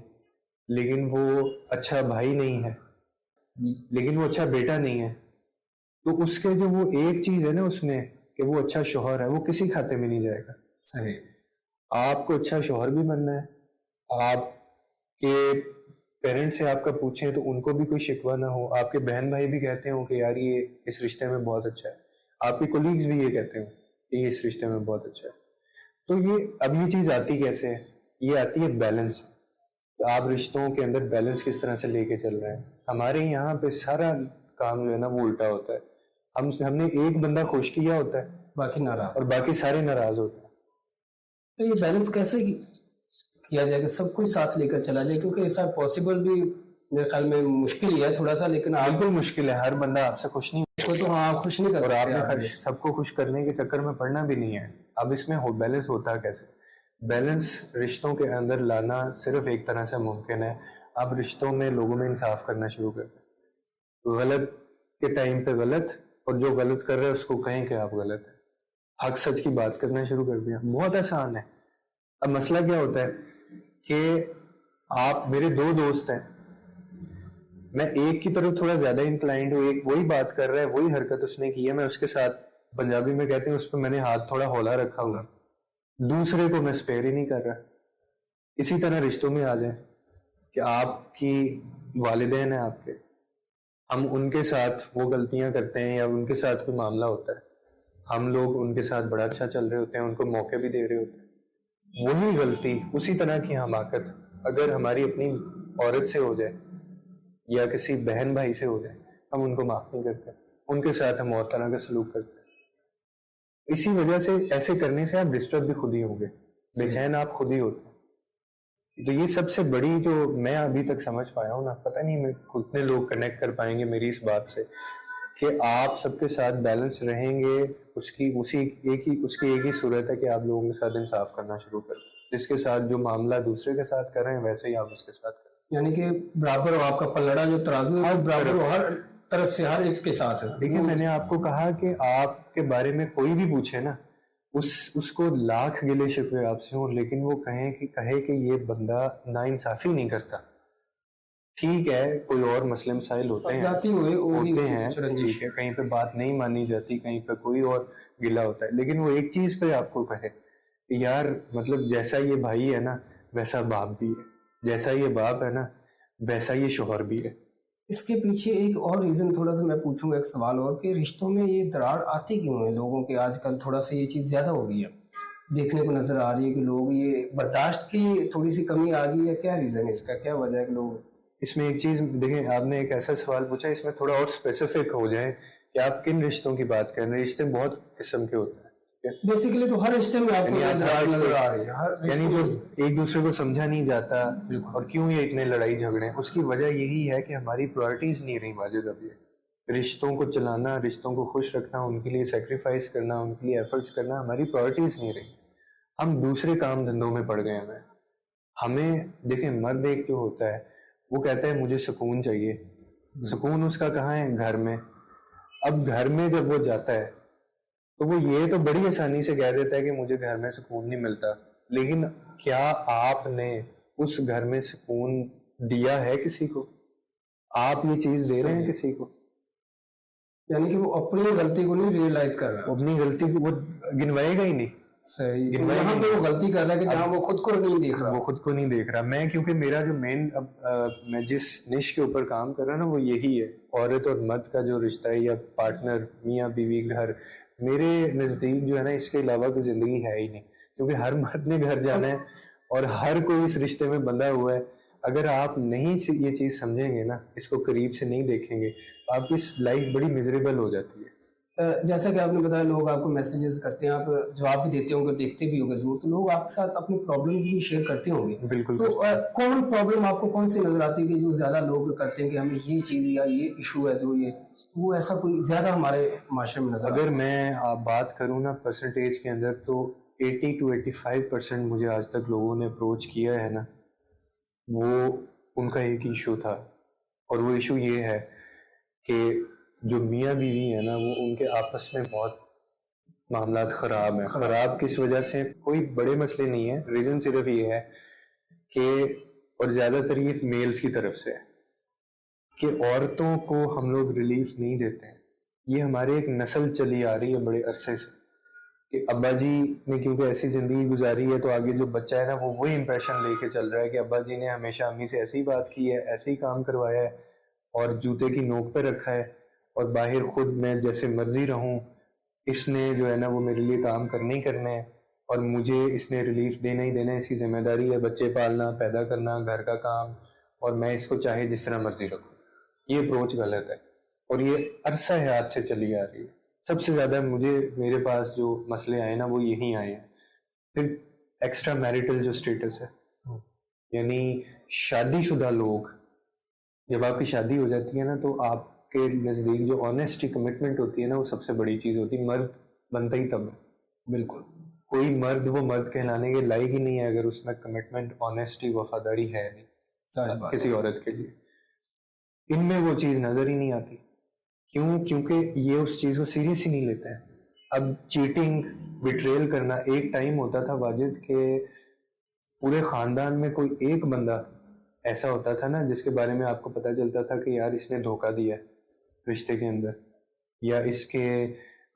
لیکن وہ اچھا بھائی نہیں ہے, لیکن وہ اچھا بیٹا نہیں ہے, تو اس کے جو وہ ایک چیز ہے نا اس میں کہ وہ اچھا شوہر ہے, وہ کسی کھاتے میں نہیں جائے گا. صحیح. آپ کو اچھا شوہر بھی بننا ہے, آپ کے پیرنٹ سے آپ کا پوچھیں تو ان کو بھی کوئی شکوہ نہ ہو, آپ کے بہن بھائی بھی کہتے ہوں کہ یار یہ اس رشتے میں بہت اچھا ہے, آپ کے کولیگز بھی یہ کہتے ہوں کہ یہ اس رشتے میں بہت اچھا ہے. تو اب یہ چیز آتی کیسے ہے؟ یہ آتی ہے بیلنس. آپ رشتوں کے اندر بیلنس کس طرح سے لے کے چل رہے ہیں. ہمارے یہاں پہ سارا کام جو ہے نا وہ الٹا ہوتا ہے. ہم نے ایک بندہ خوش کیا ہوتا ہے, باقی ناراض, اور باقی سارے ناراض ہوتے ہیں. تو یہ بیلنس کیسے کیا جائے گا, سب کچھ ساتھ لے کر چلا جائے, کیونکہ ایسا پاسبل بھی میرے خیال میں مشکل ہی ہے تھوڑا سا, لیکن بالکل مشکل ہے. ہر بندہ آپ سے خوش نہیں کو تو ہاں خوش نہیں کر اور سکتے, آپ نے سب کو خوش کرنے کے چکر میں پڑنا بھی نہیں ہے. اب اس میں بیلنس ہوتا کیسے؟ بیلنس رشتوں کے اندر لانا صرف ایک طرح سے ممکن ہے. آپ رشتوں میں لوگوں میں انصاف کرنا شروع کر دیں, غلط کے ٹائم پہ غلط, اور جو غلط کر رہے ہیں اس کو کہیں کہ آپ غلط ہیں. حق سچ کی بات کرنا شروع کر دیا, بہت آسان ہے. اب مسئلہ کیا ہوتا ہے کہ آپ, میرے دو دوست ہیں, میں ایک کی طرف تھوڑا زیادہ انکلائنڈ ہوں, ایک وہی بات کر رہا ہے, وہی حرکت اس نے کی ہے, میں اس کے ساتھ, پنجابی میں کہتے ہیں اس پہ میں نے ہاتھ تھوڑا ہولا رکھا ہوا, دوسرے کو میں اسپیئر ہی نہیں کر رہا. اسی طرح رشتوں میں آ جائیں کہ آپ کی والدین ہیں آپ کے, ہم ان کے ساتھ وہ غلطیاں کرتے ہیں یا ان کے ساتھ کوئی معاملہ ہوتا ہے, ہم لوگ ان کے ساتھ بڑا اچھا چل رہے ہوتے ہیں, ان کو موقع بھی دے رہے ہوتے ہیں. وہی غلطی, اسی طرح کی حماقت اگر ہماری اپنی عورت سے ہو جائے یا کسی بہن بھائی سے ہو جائے, ہم ان کو معاف نہیں کرتے, ان کے ساتھ ہم اور طرح کا سلوک کرتے ہیں. اسی وجہ سے ایسے کرنے سے آپ ڈسٹرب بھی خود ہی ہوں گے, بے چین آپ خود ہی ہوتے ہیں. تو یہ سب سے بڑی جو میں ابھی تک سمجھ پایا ہوں نا, پتہ نہیں میں کتنے لوگ کنیکٹ کر پائیں گے میری اس بات سے, کہ آپ سب کے ساتھ بیلنس رہیں گے. اس کی ایک ہی صورت ہے کہ آپ لوگوں کے ساتھ انصاف کرنا شروع کریں. جس کے ساتھ جو معاملہ دوسرے کے ساتھ کر رہے ہیں ویسے ہی آپ اس کے ساتھ کریں, یعنی کہ برابر ہو, آپ کا پلڑا جو ترازو ہے برابر ہو, ہر طرف سے ہر ایک کے ساتھ ہے. دیکھیں میں نے آپ کو کہا کہ آپ کے بارے میں کوئی بھی پوچھے نا, اس کو لاکھ گلے شکوے آپ سے ہوں, لیکن وہ کہے کہ یہ بندہ ناانصافی نہیں کرتا. ٹھیک ہے, کوئی اور مسئلے مسائل ہوتے ہیں, ٹھیک ہے, کہیں پہ بات نہیں مانی جاتی, کہیں پہ کوئی اور گلا ہوتا ہے, لیکن وہ ایک چیز پہ آپ کو کہے کہ یار مطلب جیسا یہ بھائی ہے نا ویسا باپ بھی ہے, جیسا یہ باپ ہے نا ویسا یہ شوہر بھی ہے. اس کے پیچھے ایک اور ریزن تھوڑا سا میں پوچھوں گا, ایک سوال اور, کہ رشتوں میں یہ دراڑ آتی کیوں ہے لوگوں کے آج کل؟ تھوڑا سا یہ چیز زیادہ ہو گئی ہے, دیکھنے کو نظر آ رہی ہے کہ لوگ یہ برداشت کی تھوڑی سی کمی آ گئی ہے. کیا ریزن ہے اس کا, کیا وجہ ہے کہ لوگ اس میں ایک چیز دیکھیں, آپ نے ایک ایسا سوال پوچھا, اس میں تھوڑا اور اسپیسیفک ہو جائے کہ آپ کن رشتوں کی بات کر رہے ہیں. رشتے بہت قسم کے ہوتے ہیں, بیسیکلی تو ہر رشتے میں آپ کو نظر آ رہی ہے, یعنی جو ایک دوسرے کو سمجھا نہیں جاتا, اور کیوں یہ اتنے لڑائی جھگڑے, اس کی وجہ یہی ہے کہ ہماری پرائرٹیز نہیں رہی واجد. اب یہ رشتوں کو چلانا, رشتوں کو خوش رکھنا, ان کے لیے سیکریفائس کرنا, ان کے لیے ایفرٹس کرنا, ہماری پرائرٹیز نہیں رہی. ہم دوسرے کام دھندوں میں پڑ گئے ہیں. ہمیں دیکھیں, مرد ایک جو ہوتا ہے وہ کہتا ہے مجھے سکون چاہیے. سکون اس کا کہاں ہے؟ گھر میں. اب گھر میں جب وہ جاتا ہے تو وہ یہ تو بڑی آسانی سے کہہ دیتا ہے کہ مجھے گھر میں سکون نہیں ملتا, لیکن کیا آپ نے اس گھر میں سکون دیا ہے کسی کو؟ آپ یہ چیز دے رہے ہیں کسی کو؟ یعنی کہ وہ اپنی غلطی کو نہیں ریئلائز کر رہا, اپنی غلطی کو وہ گنوائے گا ہی نہیں. صحیح, یہاں پہ وہ غلطی کر رہا ہے کہ جہاں وہ خود کو نہیں دیکھ رہا. وہ خود کو نہیں دیکھ رہا. میں کیونکہ میرا جو مین میں جس نش کے اوپر کام کر رہا ہوں نا وہ یہی ہے, عورت اور مرد کا جو رشتہ ہے, یا پارٹنر, میاں بیوی, گھر. میرے نزدیک جو ہے نا اس کے علاوہ کوئی زندگی ہے ہی نہیں, کیونکہ ہر مرد نے گھر جانا ہے اور ہر کوئی اس رشتے میں بندھا ہوا ہے. اگر آپ نہیں یہ چیز سمجھیں گے نا, اس کو قریب سے نہیں دیکھیں گے, آپ کی لائف بڑی میزریبل ہو جاتی ہے. جیسا کہ آپ نے بتایا لوگ آپ کو میسیجز کرتے ہیں, آپ جواب بھی دیتے ہوں گے, دیکھتے بھی ہوں گے ضرور, تو لوگ آپ کے ساتھ اپنی پرابلمز بھی شیئر کرتے ہوں گے. بالکل. تو کون پرابلم آپ کو کون سی نظر آتی ہے کہ جو زیادہ لوگ کرتے ہیں کہ ہمیں یہ چیز یا یہ ایشو ہے جو یہ, وہ ایسا کوئی زیادہ ہمارے معاشرے میں نظر آتا ہے؟ اگر میں بات کروں نا پرسنٹیج کے اندر, تو 80 to 85% مجھے آج تک لوگوں نے اپروچ کیا ہے نا, وہ ان کا ایک ایشو تھا, اور وہ ایشو یہ ہے کہ جو میاں بیوی ہے نا, وہ ان کے آپس میں بہت معاملات خراب ہیں. خراب کس وجہ سے؟ کوئی بڑے مسئلے نہیں ہیں, ریزن صرف یہ ہے کہ, اور زیادہ تر یہ میلز کی طرف سے ہے, کہ عورتوں کو ہم لوگ ریلیف نہیں دیتے ہیں. یہ ہمارے ایک نسل چلی آ رہی ہے بڑے عرصے سے, کہ ابا جی نے کیونکہ ایسی زندگی گزاری ہے, تو آگے جو بچہ ہے نا وہ وہی امپریشن لے کے چل رہا ہے کہ ابا جی نے ہمیشہ امی سے ایسی بات کی ہے, ایسے ہی کام کروایا ہے, اور جوتے کی نوک پہ رکھا ہے, اور باہر خود میں جیسے مرضی رہوں, اس نے جو ہے نا وہ میرے لیے کام کرنے ہی کرنے ہیں, اور مجھے اس نے ریلیف دینا ہی دینا ہے, اس کی ذمہ داری ہے بچے پالنا, پیدا کرنا, گھر کا کام, اور میں اس کو چاہے جس طرح مرضی رکھوں. یہ اپروچ غلط ہے, اور یہ عرصہ حیات سے چلی آ رہی ہے. سب سے زیادہ میرے پاس جو مسئلے آئے نا وہ یہی آئے ہیں. پھر ایکسٹرا میریٹل جو سٹیٹس ہے, یعنی شادی شدہ لوگ, جب آپ کی شادی ہو جاتی ہے نا, تو آپ کے نزدیک جو آنیسٹی کمٹمنٹ ہوتی ہے نا, وہ سب سے بڑی چیز ہوتی ہے. مرد بنتا ہی تب ہے. بالکل, کوئی مرد وہ مرد کہلانے کے لائق ہی نہیں ہے اگر اس میں کمٹمنٹ, آنیسٹی, وفاداری ہے نہیں کسی عورت کے لیے. ان میں وہ چیز نظر ہی نہیں آتی. کیوں؟ کیونکہ یہ اس چیز کو سیریس ہی نہیں لیتے ہیں. اب چیٹنگ, بیٹریل کرنا, ایک ٹائم ہوتا تھا واجد کہ پورے خاندان میں کوئی ایک بندہ ایسا ہوتا تھا نا جس کے بارے میں آپ کو پتہ چلتا تھا کہ یار اس نے دھوکہ دیا ہے رشتے کے اندر, یا اس کے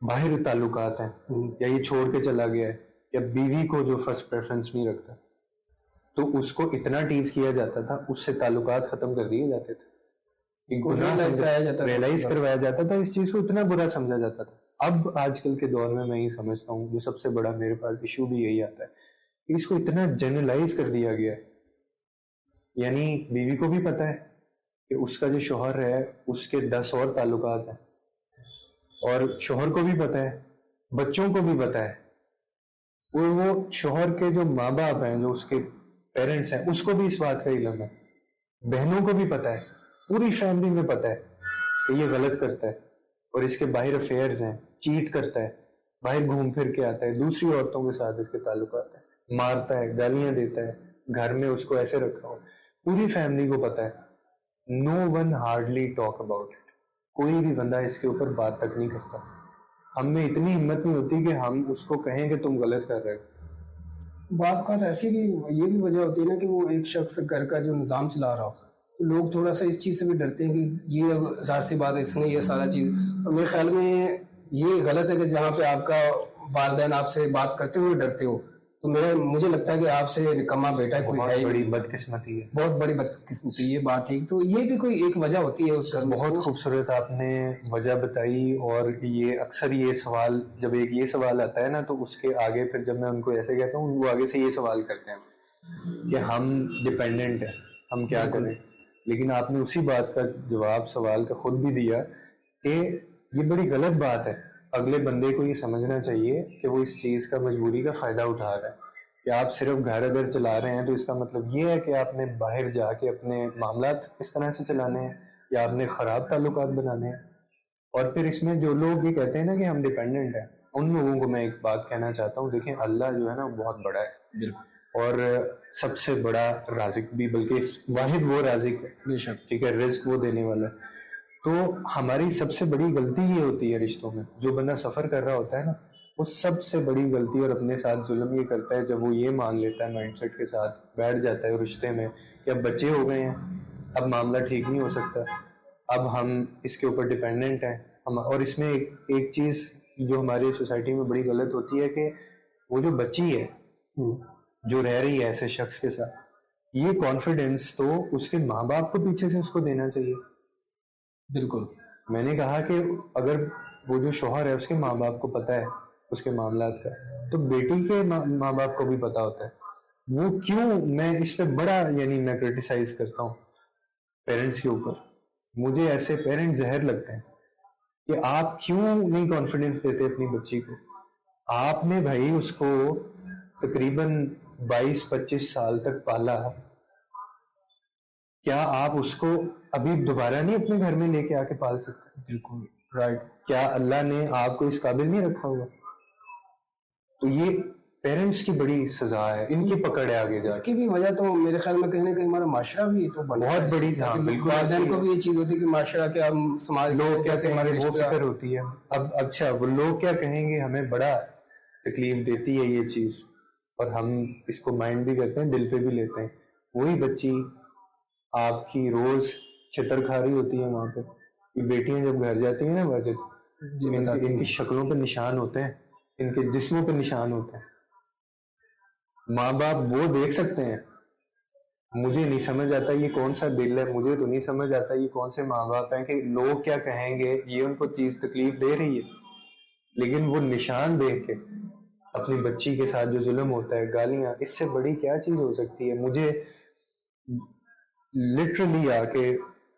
باہر تعلقات ہیں, یا یہ چھوڑ کے چلا گیا ہے, یا بیوی کو جو فرسٹ پریفرنس نہیں رکھتا, تو اس کو اتنا ٹیز کیا جاتا تھا, اس سے تعلقات ختم کر دیے جاتے تھے, ریئلائز کروایا جاتا تھا, اس چیز کو اتنا برا سمجھا جاتا تھا. اب آج کل کے دور میں یہ سمجھتا ہوں جو سب سے بڑا میرے پاس ایشو بھی یہی آتا ہے کہ اس کو اتنا جنرلائز کر دیا گیا ہے. یعنی بیوی کو بھی پتا ہے کہ اس کا جو شوہر ہے اس کے 10 اور تعلقات ہیں, اور شوہر کو بھی پتا ہے بچوں کو بھی پتا ہے, وہ شوہر کے جو ماں باپ ہیں, جو اس کے پیرنٹس ہیں, اس کو بھی اس بات کا علم ہے, بہنوں کو بھی پتا ہے, پوری فیملی میں پتا ہے کہ یہ غلط کرتا ہے, اور اس کے باہر افیئرز ہیں, چیٹ کرتا ہے, باہر گھوم پھر کے آتا ہے, دوسری عورتوں کے ساتھ اس کے تعلقات ہیں, مارتا ہے, گالیاں دیتا ہے, گھر میں اس کو ایسے رکھا ہو, پوری فیملی کو پتا ہے. No one hardly talk about it, کوئی بھی بندہ اس کے اوپر بات تک نہیں کرتا. ہم میں اتنی ہمت نہیں ہوتی کہ ہم اس کو کہیں کہ تم غلط کر رہے ہو. بعض اوقات ایسی بھی یہ بھی وجہ ہوتی ہے نا کہ وہ ایک شخص گھر کا جو نظام چلا رہا ہو, تو لوگ تھوڑا سا اس چیز سے بھی ڈرتے ہیں کہ یہ ظاہر سی بات ہے اس نے یہ سارا چیز, اور میرے خیال میں یہ غلط ہے کہ جہاں پہ آپ کا والدین آپ سے بات کرتے ہوئے ڈرتے ہو, تو مجھے لگتا ہے کہ آپ سے نکما بیٹا کوئی ہے ہی بہت بڑی نہیں. بدقسمتی ہے, بہت بڑی بدقسمتی, یہ بات ٹھیک. تو یہ بھی کوئی ایک وجہ ہوتی ہے اس گھر میں. بہت خوبصورت آپ نے وجہ بتائی. اور یہ اکثر یہ سوال, جب ایک یہ سوال آتا ہے نا, تو اس کے آگے پھر جب میں ان کو ایسے کہتا ہوں, وہ آگے سے یہ سوال کرتے ہیں کہ ہم ڈپینڈنٹ ہیں, ہم کیا کریں. لیکن آپ نے اسی بات کا جواب سوال کا خود بھی دیا کہ یہ بڑی غلط بات ہے. اگلے بندے کو یہ سمجھنا چاہیے کہ وہ اس چیز کا, مجبوری کا فائدہ اٹھا رہا ہے. کہ آپ صرف گھر اگر چلا رہے ہیں تو اس کا مطلب یہ ہے کہ آپ نے باہر جا کے اپنے معاملات اس طرح سے چلانے ہیں, یا آپ نے خراب تعلقات بنانے ہیں. اور پھر اس میں جو لوگ یہ کہتے ہیں نا کہ ہم ڈیپینڈنٹ ہیں, ان لوگوں کو میں ایک بات کہنا چاہتا ہوں, دیکھیں اللہ جو ہے نا وہ بہت بڑا ہے, اور سب سے بڑا رازق بھی, بلکہ واحد وہ رازق ہے, ٹھیک ہے, رزق وہ دینے والا ہے. تو ہماری سب سے بڑی غلطی یہ ہوتی ہے رشتوں میں, جو بندہ سفر کر رہا ہوتا ہے نا, وہ سب سے بڑی غلطی اور اپنے ساتھ ظلم یہ کرتا ہے جب وہ یہ مان لیتا ہے, مائنڈ سیٹ کے ساتھ بیٹھ جاتا ہے رشتے میں کہ اب بچے ہو گئے ہیں, اب معاملہ ٹھیک نہیں ہو سکتا, اب ہم اس کے اوپر ڈیپینڈنٹ ہیں. اور اس میں ایک چیز جو ہماری سوسائٹی میں بڑی غلط ہوتی ہے کہ وہ جو بچی ہے جو رہ رہی ہے ایسے شخص کے ساتھ, یہ کانفیڈینس تو اس کے ماں باپ کو پیچھے سے اس کو دینا چاہیے. بالکل, میں نے کہا کہ اگر وہ جو شوہر ہے اس کے ماں باپ کو پتا ہے اس کے معاملات کا, تو بیٹی کے ماں باپ کو بھی پتا ہوتا ہے. وہ کیوں, میں اس پہ بڑا یعنی میں کرٹیسائز کرتا ہوں پیرنٹس کے اوپر. مجھے ایسے پیرنٹ زہر لگتے ہیں کہ آپ کیوں نہیں کانفیڈینس دیتے اپنی بچی کو. آپ نے بھائی اس کو تقریباً 22-25 سال تک پالا, کیا آپ اس کو ابھی دوبارہ نہیں اپنے گھر میں لے کے آ کے پال سکتے؟ بالکل رائٹ. کیا اللہ نے آپ کو اس قابل نہیں رکھا ہوا؟ تو یہ پیرنٹس کی بڑی سزا ہے, ان کی پکڑ ہے آگے جا اس کی بھی وجہ تو میرے خیال میں کہیں نہ کہیں ہمارا معاشرہ بھی تو بہت بڑی تھا. بالکل, والدین کو بھی یہ چیز ہوتی ہے کہ معاشرہ کے ہم سماج لوگ کیسے ہمارے وہ فکر ہوتی ہے. اب اچھا وہ لوگ کیا کہیں گے, ہمیں بڑا تکلیف دیتی ہے یہ چیز, اور ہم اس کو مائنڈ بھی کرتے ہیں, دل پہ بھی لیتے ہیں. وہی بچی آپ کی روز چھتر کھا رہی ہوتی ہے وہاں پہ. یہ بیٹیاں جب گھر جاتی ہیں نا واجد, ان کی شکلوں پہ نشان ہوتے ہیں, ان کے جسموں پہ نشان ہوتے ہیں. ماں باپ وہ دیکھ سکتے ہیں. مجھے نہیں سمجھ آتا یہ کون سا دل ہے, مجھے تو نہیں سمجھ آتا یہ کون سے ماں باپ ہیں کہ لوگ کیا کہیں گے, یہ ان کو چیز تکلیف دے رہی ہے, لیکن وہ نشان دیکھ کے اپنی بچی کے ساتھ جو ظلم ہوتا ہے, گالیاں, اس سے بڑی کیا چیز ہو سکتی ہے. مجھے لٹرلی آ کے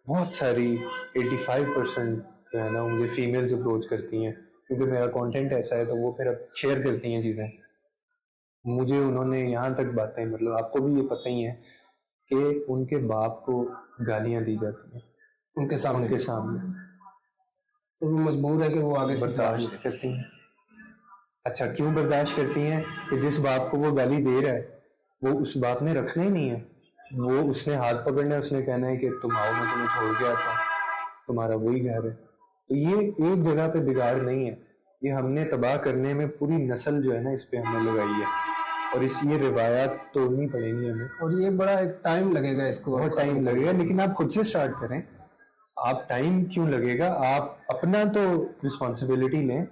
بہت ساری 85% جو ہے نا مجھے فیمیلز اپروچ کرتی ہیں, کیونکہ میرا کانٹینٹ ایسا ہے, تو وہ پھر اب شیئر کرتی ہیں چیزیں. مجھے انہوں نے یہاں تک باتیں, مطلب آپ کو بھی یہ پتہ ہی ہے کہ ان کے باپ کو گالیاں دی جاتی ہیں ان کے سامنے, تو وہ مجبور ہے کہ وہ آگے سے برداشت کرتی ہیں. اچھا کیوں برداشت کرتی ہیں؟ کہ جس باپ کو وہ گالی دے رہا ہے وہ اس باپ نے رکھنا ہی نہیں ہے, وہ اس نے ہاتھ پکڑنا ہے, اس نے کہنا ہے کہ تم آؤ میں تمہیں چھوڑ کے آتا ہوں, تمہارا وہی گھر ہے. تو یہ ایک جگہ پہ بگاڑ نہیں ہے, یہ ہم نے تباہ کرنے میں پوری نسل جو ہے نا اس پہ ہم نے لگائی ہے, اور یہ روایات توڑنی پڑیں گی ہمیں. اور یہ بڑا ایک ٹائم لگے گا, اس کو بہت ٹائم لگے گا, لیکن آپ خود سے سٹارٹ کریں. آپ ٹائم کیوں لگے گا, آپ اپنا تو رسپانسبلٹی لیں.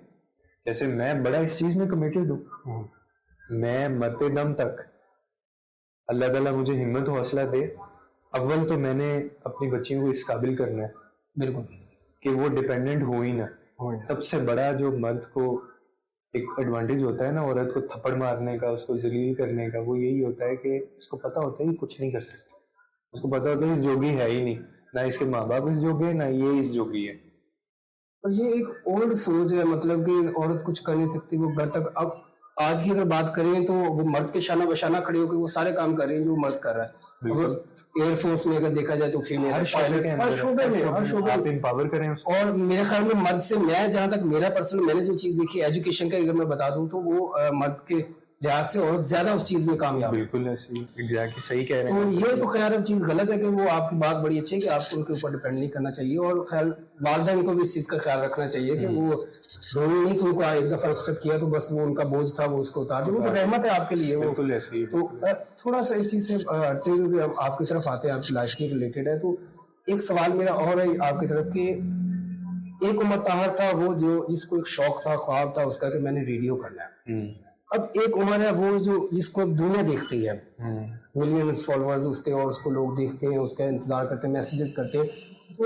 جیسے میں بڑا اس چیز میں کمیٹڈ ہوں, میں مرتے دم تک اللہ تعالیٰ مجھے ہمت و حوصلہ دے. اول تو میں نے اپنی بچیوں کو اس قابل کرنا ہے, بالکل, کہ وہ ڈیپینڈنٹ ہو ہی نہ. سب سے بڑا جو مرد کو ایک ایڈوانٹیج ہوتا ہے نا عورت کو تھپڑ مارنے کا, اس کو ذلیل کرنے کا, وہ یہی ہوتا ہے کہ اس کو پتا ہوتا ہے کہ کچھ نہیں کر سکتا. اس کو پتا ہوتا ہے اس جوگی ہے ہی نہیں, نہ اس کے ماں باپ اس جوگے, نہ یہ اس جوگی ہے. اور یہ ایک اولڈ سوچ ہے، مطلب کہ عورت کچھ کر نہیں سکتی، وہ گھر تک. اب آج کی اگر بات کریں تو وہ مرد کے شانہ بشانہ کھڑے ہو کے وہ سارے کام کر رہے ہیں جو مرد کر رہا ہے. ایئر فورس میں اگر دیکھا جائے تو فیمیل ہر شعبے میں آپ امپاور کریں. اور میرے خیال میں مرد سے، میں جہاں تک میرا پرسنل میں نے جو چیز دیکھی ایجوکیشن کا اگر میں بتا دوں تو وہ مرد کے لحاظ سے اور زیادہ اس چیز میں کامیاب. بالکل ایسے ایگزیکٹلی صحیح کہہ رہے ہیں. ہیں. یہ تو خیر اب چیز غلط ہے کہ وہ آپ کی بات بڑی اچھی ہے کہ آپ کو ان کے اوپر ڈپینڈ نہیں کرنا چاہیے، اور خیال والدین کو بھی اس چیز کا خیال رکھنا چاہیے کہ وہ ضروری نہیں کہ ان کو ایک دفعہ رخصت کیا تو بس وہ ان کا بوجھ تھا وہ اس کو اتار دیں، وہ تو رحمت ہے آپ کے لیے. بالکل ایسے ہی. تو تھوڑا سا اس چیز سے ہٹتے ہوئے آپ کی طرف آتے ہیں، آپ کی لائف کے ریلیٹڈ ہے. تو ایک سوال میرا اور ہے آپ کی طرف کہ ایک عمر طاہر تھا وہ جو جس کو ایک شوق تھا، خواب تھا اس کا کہ میں نے ویڈیو کرنا ہے. اب ایک عمر ہے وہ جو جس کو دنیا دیکھتی ہے، ملینز فالوورز اس کے، اور اس کو لوگ دیکھتے ہیں، اس کا انتظار کرتے ہیں، میسیجز کرتے ہیں. تو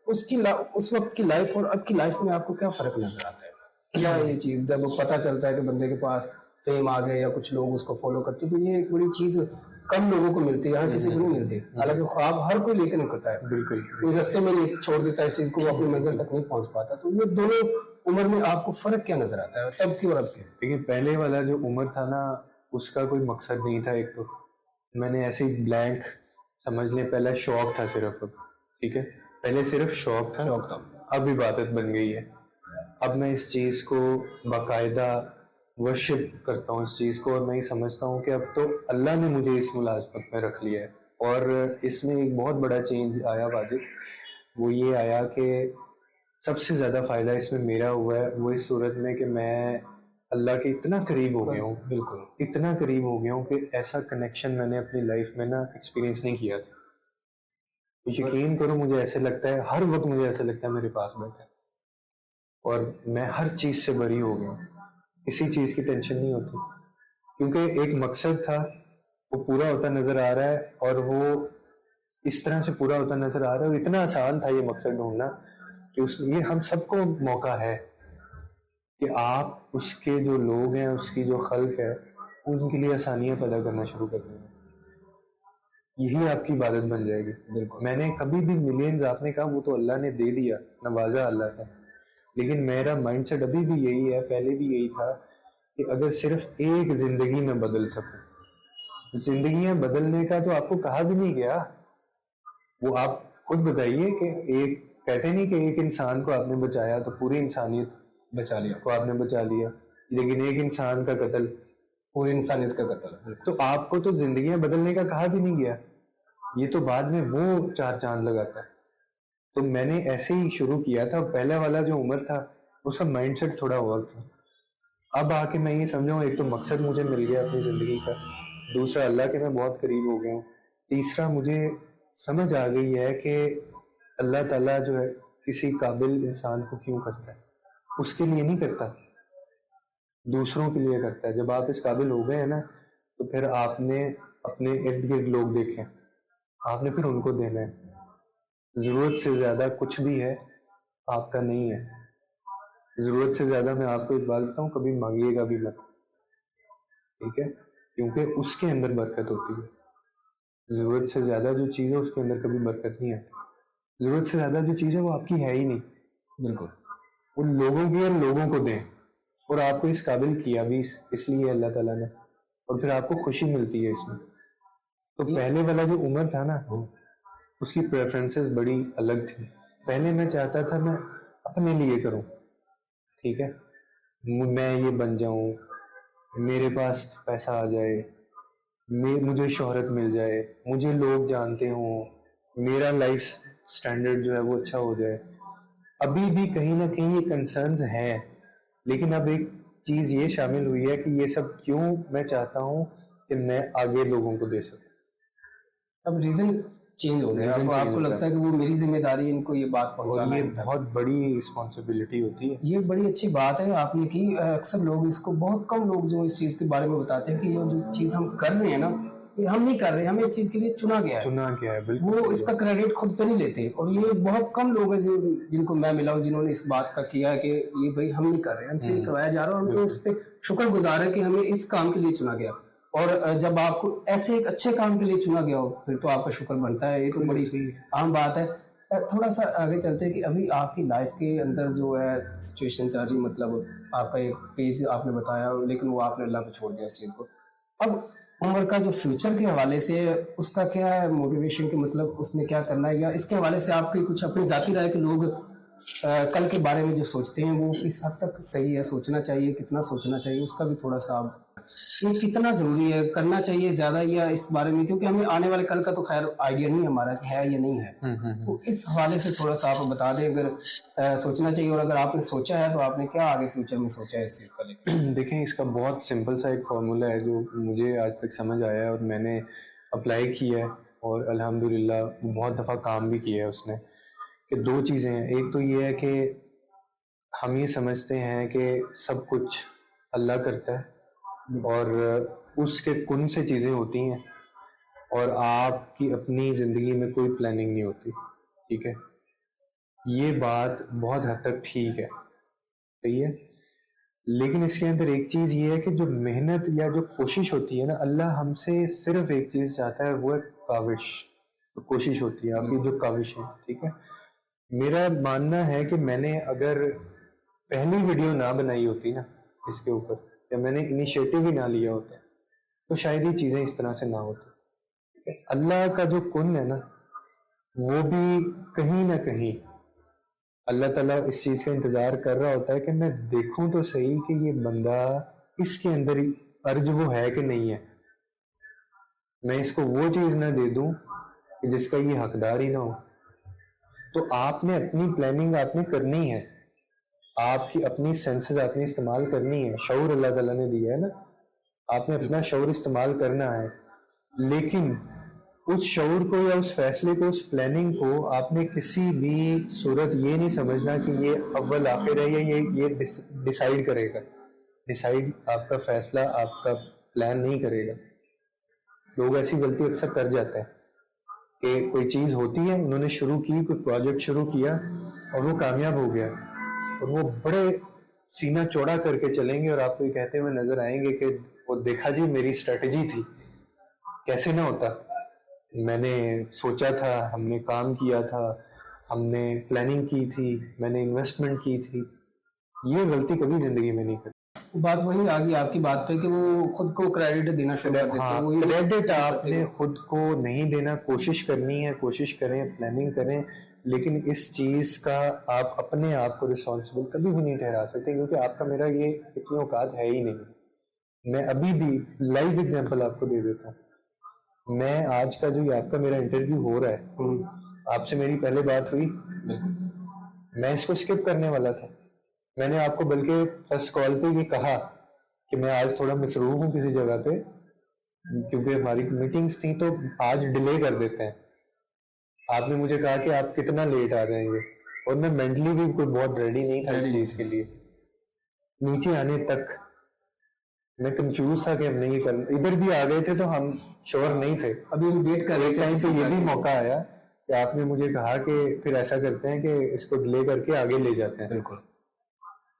اس وقت کی لائف اور اب کی لائف میں آپ کو کیا فرق نظر آتا ہے؟ کیا یہ چیز جب پتہ چلتا ہے کہ بندے کے پاس فیم آ گئے یا کچھ لوگ اس کو فالو کرتے، تو یہ ایک بڑی چیز کم لوگوں کو ملتی ہے، ہر کسی کو نہیں ملتی. حالانکہ خواب ہر کوئی لے کے نہیں کرتا ہے، بالکل کوئی رستے میں نہیں چھوڑ دیتا ہے اس چیز کو، وہ اپنی منزل تک نہیں پہنچ پاتا. تو یہ دونوں عمر میں آپ کو فرق کیا نظر آتا ہے تب کی اور اب کے؟ دیکھیے پہلے والا جو عمر تھا نا اس کا کوئی مقصد نہیں تھا. ایک تو میں نے ایسے ہی بلینک سمجھ لیں، پہلا شوق تھا صرف. ٹھیک ہے، پہلے صرف شوق تھا، اب عبادت بن گئی ہے. اب میں اس چیز کو باقاعدہ ورشپ کرتا ہوں اس چیز کو، اور میں یہ سمجھتا ہوں کہ اب تو اللہ نے مجھے اس ملازمت میں رکھ لیا ہے. اور اس میں ایک بہت بڑا چینج آیا واجد، وہ یہ آیا کہ سب سے زیادہ فائدہ اس میں میرا ہوا ہے وہ اس صورت میں کہ میں اللہ کے اتنا قریب ہو گیا ہوں، بالکل اتنا قریب ہو گیا ہوں کہ ایسا کنیکشن میں نے اپنی لائف میں نا ایکسپیرینس نہیں کیا تھا. یقین کرو مجھے ایسے لگتا ہے، ہر وقت مجھے ایسا لگتا ہے میرے پاس بیٹھا ہے اور میں ہر چیز سے بری ہو گیا ہوں. کسی چیز کی ٹینشن نہیں ہوتی کیونکہ ایک مقصد تھا وہ پورا ہوتا نظر آ رہا ہے، اور وہ اس طرح سے پورا ہوتا نظر آ رہا ہے. اور اتنا آسان تھا یہ مقصد ڈھونڈنا کہ یہ ہم سب کو موقع ہے کہ آپ اس کے جو لوگ ہیں، اس کی جو خلق ہے، ان کے لیے آسانیاں پیدا کرنا شروع کر دیں. یہی آپ کی عبادت بن جائے گی. بالکل میں نے کبھی بھی ملینز آپ نے کہا وہ تو اللہ نے دے دیا، نوازا اللہ کا، لیکن میرا مائنڈ سیٹ ابھی بھی یہی ہے، پہلے بھی یہی تھا کہ اگر صرف ایک زندگی میں بدل سکوں. زندگیاں بدلنے کا تو آپ کو کہا بھی نہیں گیا. وہ آپ خود بتائیے کہ ایک کہتے نہیں کہ ایک انسان کو آپ نے بچایا تو پوری انسانیت بچا لیا کو آپ نے بچا لیا، لیکن ایک انسان کا قتل پوری انسانیت کا قتل. تو آپ کو تو زندگیاں بدلنے کا کہا بھی نہیں گیا، یہ تو بعد میں وہ 4 چاند لگاتا ہے. تو میں نے ایسے ہی شروع کیا تھا. پہلا والا جو عمر تھا اس کا مائنڈ سیٹ تھوڑا اور تھا. اب آ کے میں یہ سمجھا ہوں ایک تو مقصد مجھے مل گیا اپنی زندگی کا، دوسرا اللہ کے میں بہت قریب ہو گیا ہوں، تیسرا مجھے سمجھ آ گئی ہے کہ اللہ تعالیٰ جو ہے کسی قابل انسان کو کیوں کرتا ہے. اس کے لیے نہیں کرتا، دوسروں کے لیے کرتا ہے. جب آپ اس قابل ہو گئے ہیں نا تو پھر آپ نے اپنے ارد گرد لوگ دیکھیں، آپ نے پھر ان کو دینا ہے. ضرورت سے زیادہ کچھ بھی ہے آپ کا نہیں ہے. ضرورت سے زیادہ میں آپ کو ایک بات بتاؤں، کبھی مانگیے گا بھی مت، ٹھیک ہے، کیونکہ اس کے اندر برکت ہوتی ہے. ضرورت سے زیادہ جو چیز ہے اس کے اندر کبھی برکت نہیں آتی. ضرورت سے زیادہ جو چیز ہے وہ آپ کی ہے ہی نہیں. بالکل ان لوگوں کی، اور لوگوں کو دیں، اور آپ کو اس قابل کیا بھی اس لیے اللہ تعالیٰ نے، اور پھر آپ کو خوشی ملتی ہے اس میں. تو پہلے والا جو عمر تھا نا اس کی پریفرنسز بڑی الگ تھی. پہلے میں چاہتا تھا میں اپنے لیے کروں، ٹھیک ہے، میں یہ بن جاؤں، میرے پاس پیسہ آ جائے، مجھے شہرت مل جائے، مجھے لوگ جانتے ہوں، میرا لائف سٹینڈرڈ جو ہے وہ اچھا ہو جائے. ابھی بھی کہیں نہ کہیں یہ کنسرنز ہیں، لیکن اب ایک چیز یہ شامل ہوئی ہے کہ یہ سب کیوں میں چاہتا ہوں کہ میں آگے لوگوں کو دے سکوں. اب ریزن چینج ہو گیا. آپ کو لگتا ہے کہ وہ میری ذمہ داری ان کو یہ بات پہنچانا ہے. یہ بہت بڑی رسپانسبلٹی ہوتی ہے. یہ بڑی اچھی بات ہے آپ نے کی. اکثر لوگ اس کو، بہت کم لوگ جو اس چیز کے بارے میں بتاتے ہیں کہ یہ جو چیز ہم کر رہے ہیں نا یہ ہم نہیں کر رہے، ہمیں اس چیز کے لیے چنا گیا ہے. بالکل وہ اس کا کریڈٹ خود پہ نہیں لیتے. اور یہ بہت کم لوگ ہیں جن کو میں ملا ہوں جنہوں نے اس بات کا کیا کہ یہ بھائی ہم نہیں کر رہے، ہم سے کروایا جا رہا ہے، اور ہم تو اس پہ شکر گزار ہے کہ ہمیں اس کام کے لیے چنا گیا. اور جب آپ کو ایسے ایک اچھے کام کے لیے چنا گیا ہو پھر تو آپ کا شکر بنتا ہے. یہ تو بڑی عام بات ہے. تھوڑا سا آگے چلتے ہیں کہ ابھی آپ کی لائف کے اندر جو ہے سچویشن چل رہی، مطلب آپ کا ایک پیج آپ نے بتایا لیکن وہ آپ نے اللہ پہ چھوڑ دیا اس چیز کو. اب عمر کا جو فیوچر کے حوالے سے اس کا کیا ہے موٹیویشن کہ مطلب اس میں کیا کرنا ہے، یا اس کے حوالے سے آپ کی کچھ اپنی ذاتی رائے کہ لوگ کل کے بارے میں جو سوچتے ہیں وہ کس حد تک صحیح ہے، سوچنا چاہیے، کتنا سوچنا چاہیے، اس کا بھی تھوڑا سا آپ یہ کتنا ضروری ہے، کرنا چاہیے زیادہ یا اس بارے میں، کیونکہ ہمیں آنے والے کل کا تو خیر آئیڈیا نہیں ہمارا کہ ہے یا نہیں ہے، تو اس حوالے سے تھوڑا سا آپ بتا دیں اگر سوچنا چاہیے، اور اگر آپ نے سوچا ہے تو آپ نے کیا آگے فیوچر میں سوچا ہے اس چیز کا لے کے. دیکھیں اس کا بہت سمپل سا ایک فارمولا ہے جو مجھے آج تک سمجھ آیا ہے اور میں نے اپلائی کیا ہے اور الحمدللہ بہت دفعہ کام بھی کیا ہے اس نے، کہ دو چیزیں ہیں. ایک تو یہ ہے کہ ہم یہ سمجھتے ہیں کہ سب کچھ اللہ کرتا ہے اور اس کے کن سے چیزیں ہوتی ہیں اور آپ کی اپنی زندگی میں کوئی پلاننگ نہیں ہوتی. ٹھیک ہے، یہ بات بہت حد تک ٹھیک ہے، صحیح ہے، لیکن اس کے اندر ایک چیز یہ ہے کہ جو محنت یا جو کوشش ہوتی ہے نا، اللہ ہم سے صرف ایک چیز چاہتا ہے، وہ ہے کاوش. کوشش ہوتی ہے آپ کی جو کاوش ہے. ٹھیک ہے، میرا ماننا ہے کہ میں نے اگر پہلی ویڈیو نہ بنائی ہوتی نا اس کے اوپر، یا میں نے انیشیٹو ہی نہ لیا ہوتا تو شاید یہ چیزیں اس طرح سے نہ ہوتی. اللہ کا جو کن ہے نا وہ بھی کہیں نہ کہیں اللہ تعالیٰ اس چیز کا انتظار کر رہا ہوتا ہے کہ میں دیکھوں تو صحیح کہ یہ بندہ اس کے اندر ارج وہ ہے کہ نہیں ہے، میں اس کو وہ چیز نہ دے دوں کہ جس کا یہ حقدار ہی نہ ہو. تو آپ نے اپنی پلاننگ آپ نے کرنی ہے، آپ کی اپنی سینسز آپ نے استعمال کرنی ہے، شعور اللہ تعالیٰ نے دیا ہے نا، آپ نے اپنا شعور استعمال کرنا ہے. لیکن اس شعور کو یا اس فیصلے کو، اس پلاننگ کو آپ نے کسی بھی صورت یہ نہیں سمجھنا کہ یہ اول آخر ہے یا یہ ڈیسائیڈ کرے گا. ڈیسائیڈ آپ کا فیصلہ، آپ کا پلان نہیں کرے گا. لوگ ایسی غلطی اکثر کر جاتے ہیں کہ کوئی چیز ہوتی ہے، انہوں نے شروع کی، کوئی پروجیکٹ شروع کیا اور وہ کامیاب ہو گیا اور وہ بڑے سینہ چوڑا کر کے چلیں گے اور آپ کو یہ کہتے ہوئے نظر آئیں گے کہ وہ دیکھا جی میری اسٹریٹجی تھی. کیسے نہ ہوتا، میں نے سوچا تھا، ہم نے کام کیا تھا، ہم نے پلاننگ کی تھی، میں نے انویسٹمنٹ کی تھی. یہ غلطی کبھی زندگی میں نہیں کرتی. بات وہی آ گئی آپ کی بات پہ کہ وہ خود کو کریڈٹ دینا شروع کر دیتے ہیں. کریڈٹ آپ نے خود کو نہیں دینا، کوشش کرنی ہے، کوشش کریں، پلاننگ کریں، لیکن اس چیز کا آپ اپنے آپ کو ریسپانسبل کبھی بھی نہیں ٹھہرا سکتے، کیونکہ آپ کا میرا یہ اتنی اوقات ہے ہی نہیں. میں ابھی بھی لائیو ایگزامپل آپ کو دے دیتا ہوں. میں آج کا جو آپ کا میرا انٹرویو ہو رہا ہے، آپ سے میری پہلے بات ہوئی، میں اس کو اسکپ کرنے والا تھا. میں نے آپ کو بلکہ فرسٹ کال پہ یہ کہا کہ میں آج تھوڑا مصروف ہوں کسی جگہ پہ کیونکہ ہماری میٹنگز تھیں، تو آج ڈیلے کر دیتے ہیں. آپ نے مجھے کہا کہ آپ کتنا لیٹ آ جائیں گے، اور میں مینٹلی بھی کوئی بہت ریڈی نہیں تھا اس چیز کے لیے. نیچے آنے تک میں کنفیوز تھا کہ ہم نے یہ کرنا. ادھر بھی آ گئے تھے تو ہم شور نہیں تھے، ابھی ہم ویٹ کر رہے تھے. یہ بھی موقع آیا کہ آپ نے مجھے کہا کہ پھر ایسا کرتے ہیں کہ اس کو ڈیلے کر کے آگے لے جاتے ہیں. بالکل.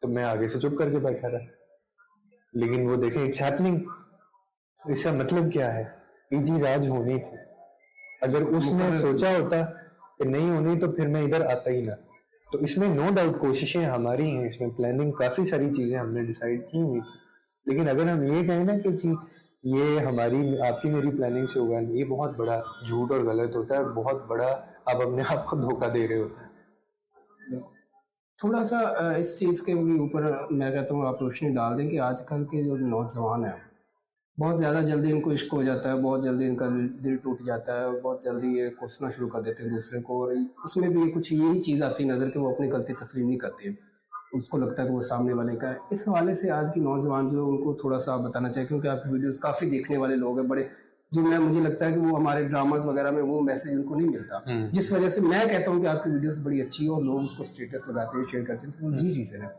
تو میں آگے سے چپ کر کے بیٹھا رہا. لیکن وہ دیکھیں اٹس ہیپننگ. اس کا مطلب کیا ہے؟ یہ چیز آج ہونی تھی. اگر اس نے سوچا ہوتا کہ نہیں ہونی تو پھر میں ادھر آتا ہی نہ. تو اس میں نو ڈاؤٹ کوششیں ہماری ہیں، اس میں پلاننگ کافی ساری چیزیں ہم نے ڈیسائیڈ کی ہوئی تھی. لیکن اگر ہم یہ کہیں نا کہ جی یہ ہماری آپ کی میری پلاننگ سے ہوگا، یہ بہت بڑا جھوٹ اور غلط ہوتا ہے، بہت بڑا آپ اپنے آپ کو دھوکہ دے رہے ہوتے ہیں. تھوڑا سا اس چیز کے اوپر میں کہتا ہوں آپ روشنی ڈال دیں کہ آج کل کے جو نوجوان ہیں بہت زیادہ جلدی ان کو عشق ہو جاتا ہے، بہت جلدی ان کا دل ٹوٹ جاتا ہے، اور بہت جلدی یہ کوسنا شروع کر دیتے ہیں دوسرے کو. اور اس میں بھی کچھ یہی چیز آتی ہے نظر کہ وہ اپنی غلطی تسلیم نہیں کرتے ہیں، اس کو لگتا ہے کہ وہ سامنے والے کا ہے. اس حوالے سے آج کی نوجوان جو ان کو تھوڑا سا آپ بتانا چاہیے، کیونکہ آپ کی ویڈیوز کافی دیکھنے والے لوگ ہیں بڑے، جو مجھے لگتا ہے کہ وہ ہمارے ڈراماز وغیرہ میں وہ میسج ان کو نہیں ملتا، جس وجہ سے میں کہتا ہوں کہ آپ کی ویڈیوز بڑی اچھی ہے اور لوگ اس کو اسٹیٹس لگاتے ہیں، شیئر کرتے ہیں. تو یہی ریزن ہے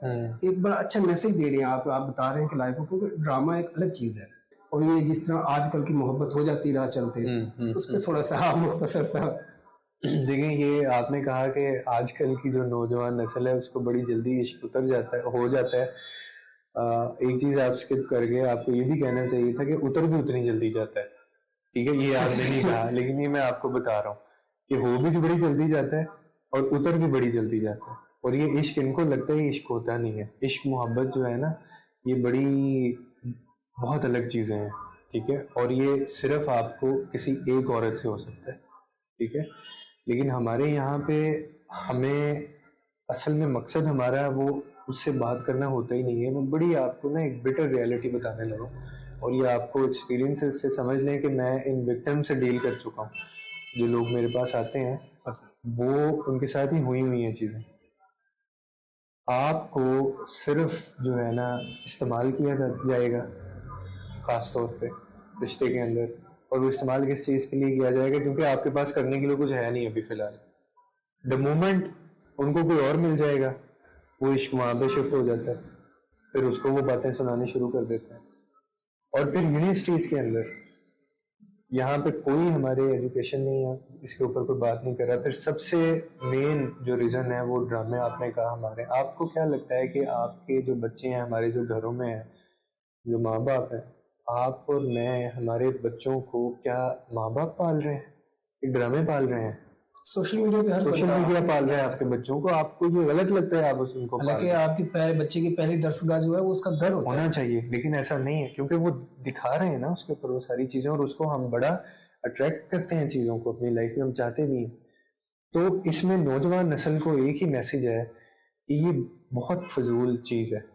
کہ ایک بڑا اچھا میسج دے رہے ہیں آپ بتا رہے ہیں کہ لائف کو، کیونکہ ڈرامہ ایک الگ چیز ہے. اور یہ جس طرح آج کل کی محبت ہو جاتی راہ چلتے اس پہ تھوڑا سا آپ مختصر سا. دیکھیں یہ آپ نے کہا کہ آج کل کی جو نوجوان نسل ہے اس کو بڑی جلدی عشق اتر جاتا ہے، ہو جاتا ہے. ایک چیز آپ اسکپ کر گئے، آپ کو یہ بھی کہنا چاہیے تھا کہ اتر بھی اتنی جلدی جاتا ہے. ٹھیک ہے، یہ آپ نے نہیں کہا لیکن یہ میں آپ کو بتا رہا ہوں کہ ہو بھی بڑی جلدی جاتا ہے اور اتر بھی بڑی جلدی جاتا ہے. اور یہ عشق ان کو لگتا ہے یہ عشق ہوتا نہیں ہے. عشق محبت جو ہے نا یہ بڑی بہت الگ چیزیں ہیں, ٹھیک ہے, اور یہ صرف آپ کو کسی ایک عورت سے ہو سکتا ہے, ٹھیک ہے. لیکن ہمارے یہاں پہ ہمیں اصل میں مقصد ہمارا وہ اس سے بات کرنا ہوتا ہی نہیں ہے. میں بڑی آپ کو نا ایک بٹر ریئلٹی بتانے لگا, اور یہ آپ کو ایکسپیرینس سے سمجھ لیں کہ میں ان وکٹم سے ڈیل کر چکا ہوں. جو لوگ میرے پاس آتے ہیں وہ ان کے ساتھ ہی ہوئی ہیں چیزیں. آپ کو صرف جو ہے نا استعمال کیا جائے گا خاص طور پہ رشتے کے اندر, اور وہ استعمال کس چیز کے لیے کیا جائے گا, کیونکہ آپ کے پاس کرنے کے لیے کچھ ہے نہیں ابھی فی الحال. دا مومنٹ ان کو کوئی اور مل جائے گا وہ عشق وہاں پہ شفٹ ہو جاتا ہے, پھر اس کو وہ باتیں سنانی شروع کر دیتے ہیں. اور پھر یونیورسٹیز کے اندر یہاں پہ کوئی ہمارے ایجوکیشن نہیں ہے, اس کے اوپر کوئی بات نہیں کر رہا. پھر سب سے مین جو ریزن ہے وہ ڈرامے آپ نے کہا ہمارے. آپ کو کیا لگتا ہے کہ آپ کے جو بچے ہیں ہمارے جو گھروں میں ہیں, جو ماں باپ ہیں, آپ اور میں ہمارے بچوں کو کیا ماں باپ پال رہے ہیں کہ ڈرامے پال رہے ہیں؟ سوشل میڈیا پال رہے ہیں آپ کے بچوں کو. آپ کو یہ غلط لگتا ہے آپ ان کو, حالانکہ آپ کے بچے کی پہلی درسگاہ جو ہے وہ اس کا گھر ہونا چاہیے, لیکن ایسا نہیں ہے, کیونکہ وہ دکھا رہے ہیں نا اس کے اوپر وہ ساری چیزیں, اور اس کو ہم بڑا اٹریکٹ کرتے ہیں چیزوں کو اپنی لائف میں, ہم چاہتے بھی ہیں. تو اس میں نوجوان نسل کو ایک ہی میسج ہے کہ یہ بہت فضول چیز ہے.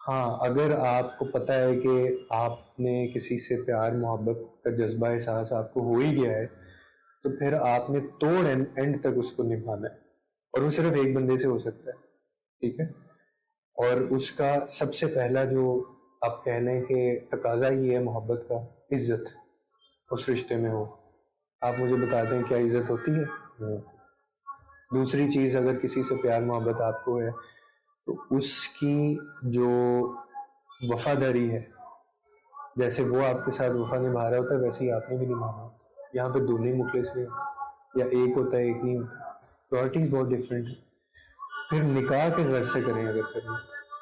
ہاں اگر آپ کو پتہ ہے کہ آپ نے کسی سے پیار محبت کا جذبہ احساس آپ کو ہو ہی گیا ہے, تو پھر آپ نے توڑ اینڈ تک اس کو نبھانا ہے, اور وہ صرف ایک بندے سے ہو سکتا ہے, ٹھیک ہے. اور اس کا سب سے پہلا جو آپ کہہ لیں کہ تقاضا یہ ہے محبت کا, عزت اس رشتے میں ہو. آپ مجھے بتا دیں کیا عزت ہوتی ہے؟ دوسری چیز, اگر کسی سے پیار محبت آپ کو ہے تو اس کی جو وفاداری ہے, جیسے وہ آپ کے ساتھ وفا نبھا رہا ہوتا ہے ویسے ہی آپ نے بھی نبھانا ہوتا ہے. یہاں پہ دونوں ہی مخلص نہیں ہوتے, یا ایک ہوتا ہے ایک نہیں ہوتا. پرائرٹیز بہت ڈفرینٹ ہے. پھر نکاح کے غرض سے کریں اگر کریں,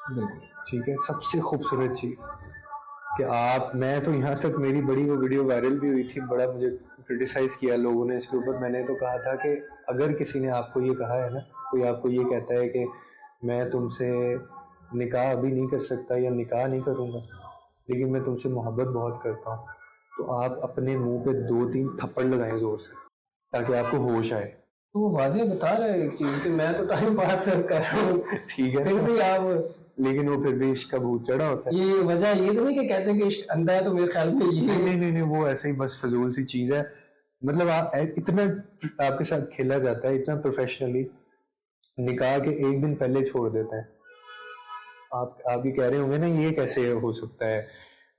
بالکل ٹھیک ہے. سب سے خوبصورت چیز کہ آپ, میں تو یہاں تک میری بڑی وہ ویڈیو وائرل بھی ہوئی تھی, بڑا مجھے کرٹیسائز کیا لوگوں نے اس کے اوپر. میں نے تو کہا تھا کہ اگر کسی نے آپ کو یہ کہا ہے نا, کوئی آپ کو یہ کہتا ہے کہ میں تم سے نکاح ابھی نہیں کر سکتا یا نکاح نہیں کروں گا لیکن میں تم سے محبت بہت کرتا ہوں, تو آپ اپنے منہ پہ 2-3 تھپڑ لگائیں زور سے تاکہ آپ کو ہوش آئے. تو وہ واضح بتا رہے ہیں ایک چیز کہ میں تو ٹائم پاس کر رہا ہوں, ٹھیک ہے, پھر بھی آپ, لیکن وہ پھر بھی عشق کا بھوت چڑھا ہوتا ہے. یہ وجہ یہ تو نہیں کہ کہتے ہیں کہ عشق اندھا ہے, تو میرے خیال میں یہ نہیں, وہ ایسے ہی بس فضول سی چیز ہے. مطلب اتنا آپ کے ساتھ کھیلا جاتا ہے اتنا پروفیشنلی, نکاح کے ایک دن پہلے چھوڑ دیتے ہیں. آپ یہ کہہ رہے ہوں گے نا یہ کیسے ہو سکتا ہے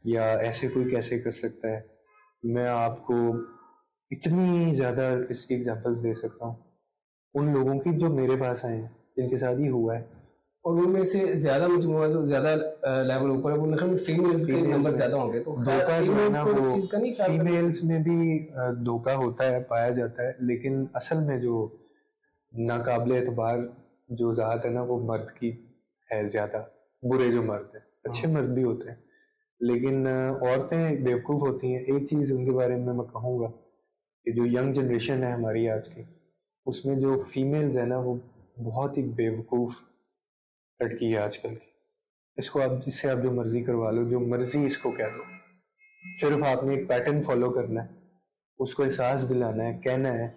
یا ایسے کوئی کیسے کر سکتا ہے. میں آپ کو اتنی زیادہ اس کی ایگزامپلس دے سکتا ہوں ان لوگوں کی جو میرے پاس آئے ہیں جن کے ساتھ ہی ہوا ہے, اور ان میں سے زیادہ مجموعہ جو زیادہ لیول اوپر ہے وہ میرے خیال میں فیمیلز کے نمبر زیادہ ہوں گے. تو فیمیلز میں بھی دھوکہ ہوتا ہے, پایا جاتا ہے, لیکن اصل میں جو ناقابل اعتبار جو ذات ہے نا وہ مرد کی ہے زیادہ. برے جو مرد ہیں, اچھے مرد بھی ہوتے ہیں لیکن عورتیں بیوقوف ہوتی ہیں. ایک چیز ان کے بارے میں کہوں گا کہ جو ینگ جنریشن ہے ہماری آج کی, اس میں جو فیمیلز ہیں نا وہ بہت ہی بیوقوف لڑکی ہے آج کل کی. اس کو آپ جس سے آپ جو مرضی کروا لو, جو مرضی اس کو کہہ دو, صرف آپ نے ایک پیٹرن فالو کرنا ہے, اس کو احساس دلانا ہے, کہنا ہے,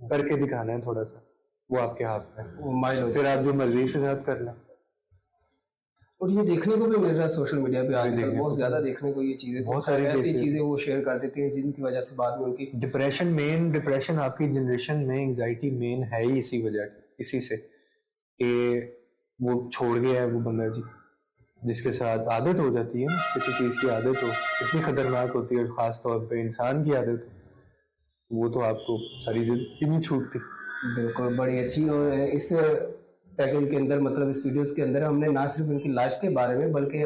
کر کے دکھانا ہے تھوڑا سا, وہ آپ کے ہاتھ میں, پھر آپ جو مرضی کے ساتھ کر لیں. اور یہ دیکھنے کو بھی مل رہا ہے سوشل میڈیا پہ آج کل, بہت زیادہ دیکھنے کو یہ چیزیں, بہت ساری ایسی چیزیں وہ شیئر کر دیتے ہیں جن کی وجہ سے بعد میں ان کی ڈپریشن آپ کی جنریشن میں انگزائٹی مین ہے ہی اسی وجہ, اسی سے کہ وہ چھوڑ گیا ہے وہ بندہ جی, جس کے ساتھ عادت ہو جاتی ہے نا کسی چیز کی عادت ہو, اتنی خطرناک ہوتی ہے, اور خاص طور پہ انسان کی عادت وہ تو آپ کو ساری زندگی نہیں چھوٹتی. بالکل, بڑی اچھی. اور اس پیکج کے اندر مطلب اس ویڈیوز کے اندر ہم نے نہ صرف ان کی لائف کے بارے میں بلکہ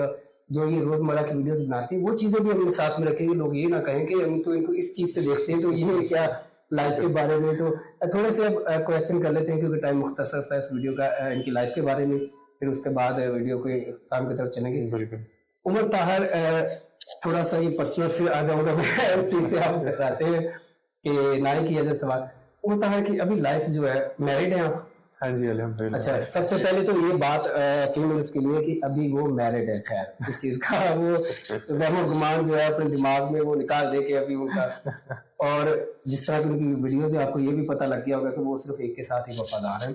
جو یہ روزمرہ کی ویڈیوز بناتے ہیں وہ چیزیں بھی ہم ساتھ میں رکھیں گے. لوگ یہ نہ کہیں کہ ہم تو ان کو اس چیز سے دیکھتے ہیں تو یہ کیا لائف کے بارے میں. تو تھوڑے سے کویشچن کر لیتے ہیں کیونکہ ٹائم مختصر سا اس ویڈیو کا ان کی لائف کے بارے میں, پھر اس کے بعد ویڈیو کے اختتام کی طرف چلیں گے. بالکل. عمر طاہر, تھوڑا سا یہ پرسنل پھر آ جاؤں گا میں اس چیز سے, آپ بتاتے ہیں کہ نائک کی وجہ سوال. ہوتا ہے کہ ابھی لائف جو ہے, میرڈ ہیں آپ؟ ہاں جی الحمدللہ. اچھا, سب سے پہلے تو یہ بات فیمیلز کے لیے کہ ابھی وہ میرڈ ہے, خیر اس چیز کا وہ وہم و گمان جو ہے اپنے دماغ میں وہ نکال دے کہ ابھی ان کا, اور جس طرح کی ان کی ویڈیوز ہے آپ کو یہ بھی پتہ لگ گیا ہوگا کہ وہ صرف ایک کے ساتھ ہی وفادار ہیں.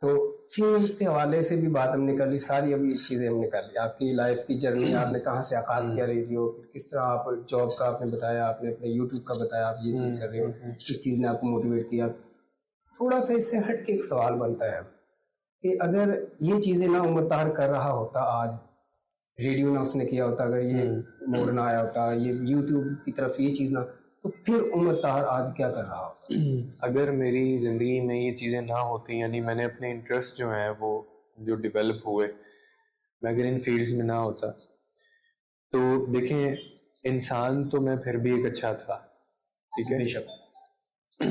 تو فیمیلز کے حوالے سے بھی بات ہم نے کر لی, ساری ابھی چیزیں ہم نے کر لی, آپ کی لائف کی جرنی, آپ نے کہاں سے آغاز کیا ریڈیو, کس طرح آپ جاب کا آپ نے بتایا, آپ نے اپنے یوٹیوب کا بتایا, آپ یہ چیز کر رہے ہو, کس چیز نے آپ کو موٹیویٹ کیا. تھوڑا سا اس سے ہٹ کے ایک سوال بنتا ہے کہ اگر یہ چیزیں نہ عمر طاہر کر رہا ہوتا, آج ریڈیو نہ اس نے کیا ہوتا, اگر یہ موڑ نہ آیا ہوتا, یہ یوٹیوب کی طرف یہ چیز نہ, تو پھر عمر طاہر آج کیا کر رہا ہوتا؟ اگر میری زندگی میں یہ چیزیں نہ ہوتی, یعنی میں نے اپنے انٹرسٹ جو ہیں وہ جو ڈیولپ ہوئے, میں اگر ان فیلڈز میں نہ ہوتا, تو دیکھیں انسان تو میں پھر بھی ایک اچھا تھا, ٹھیک ہے. بے شک.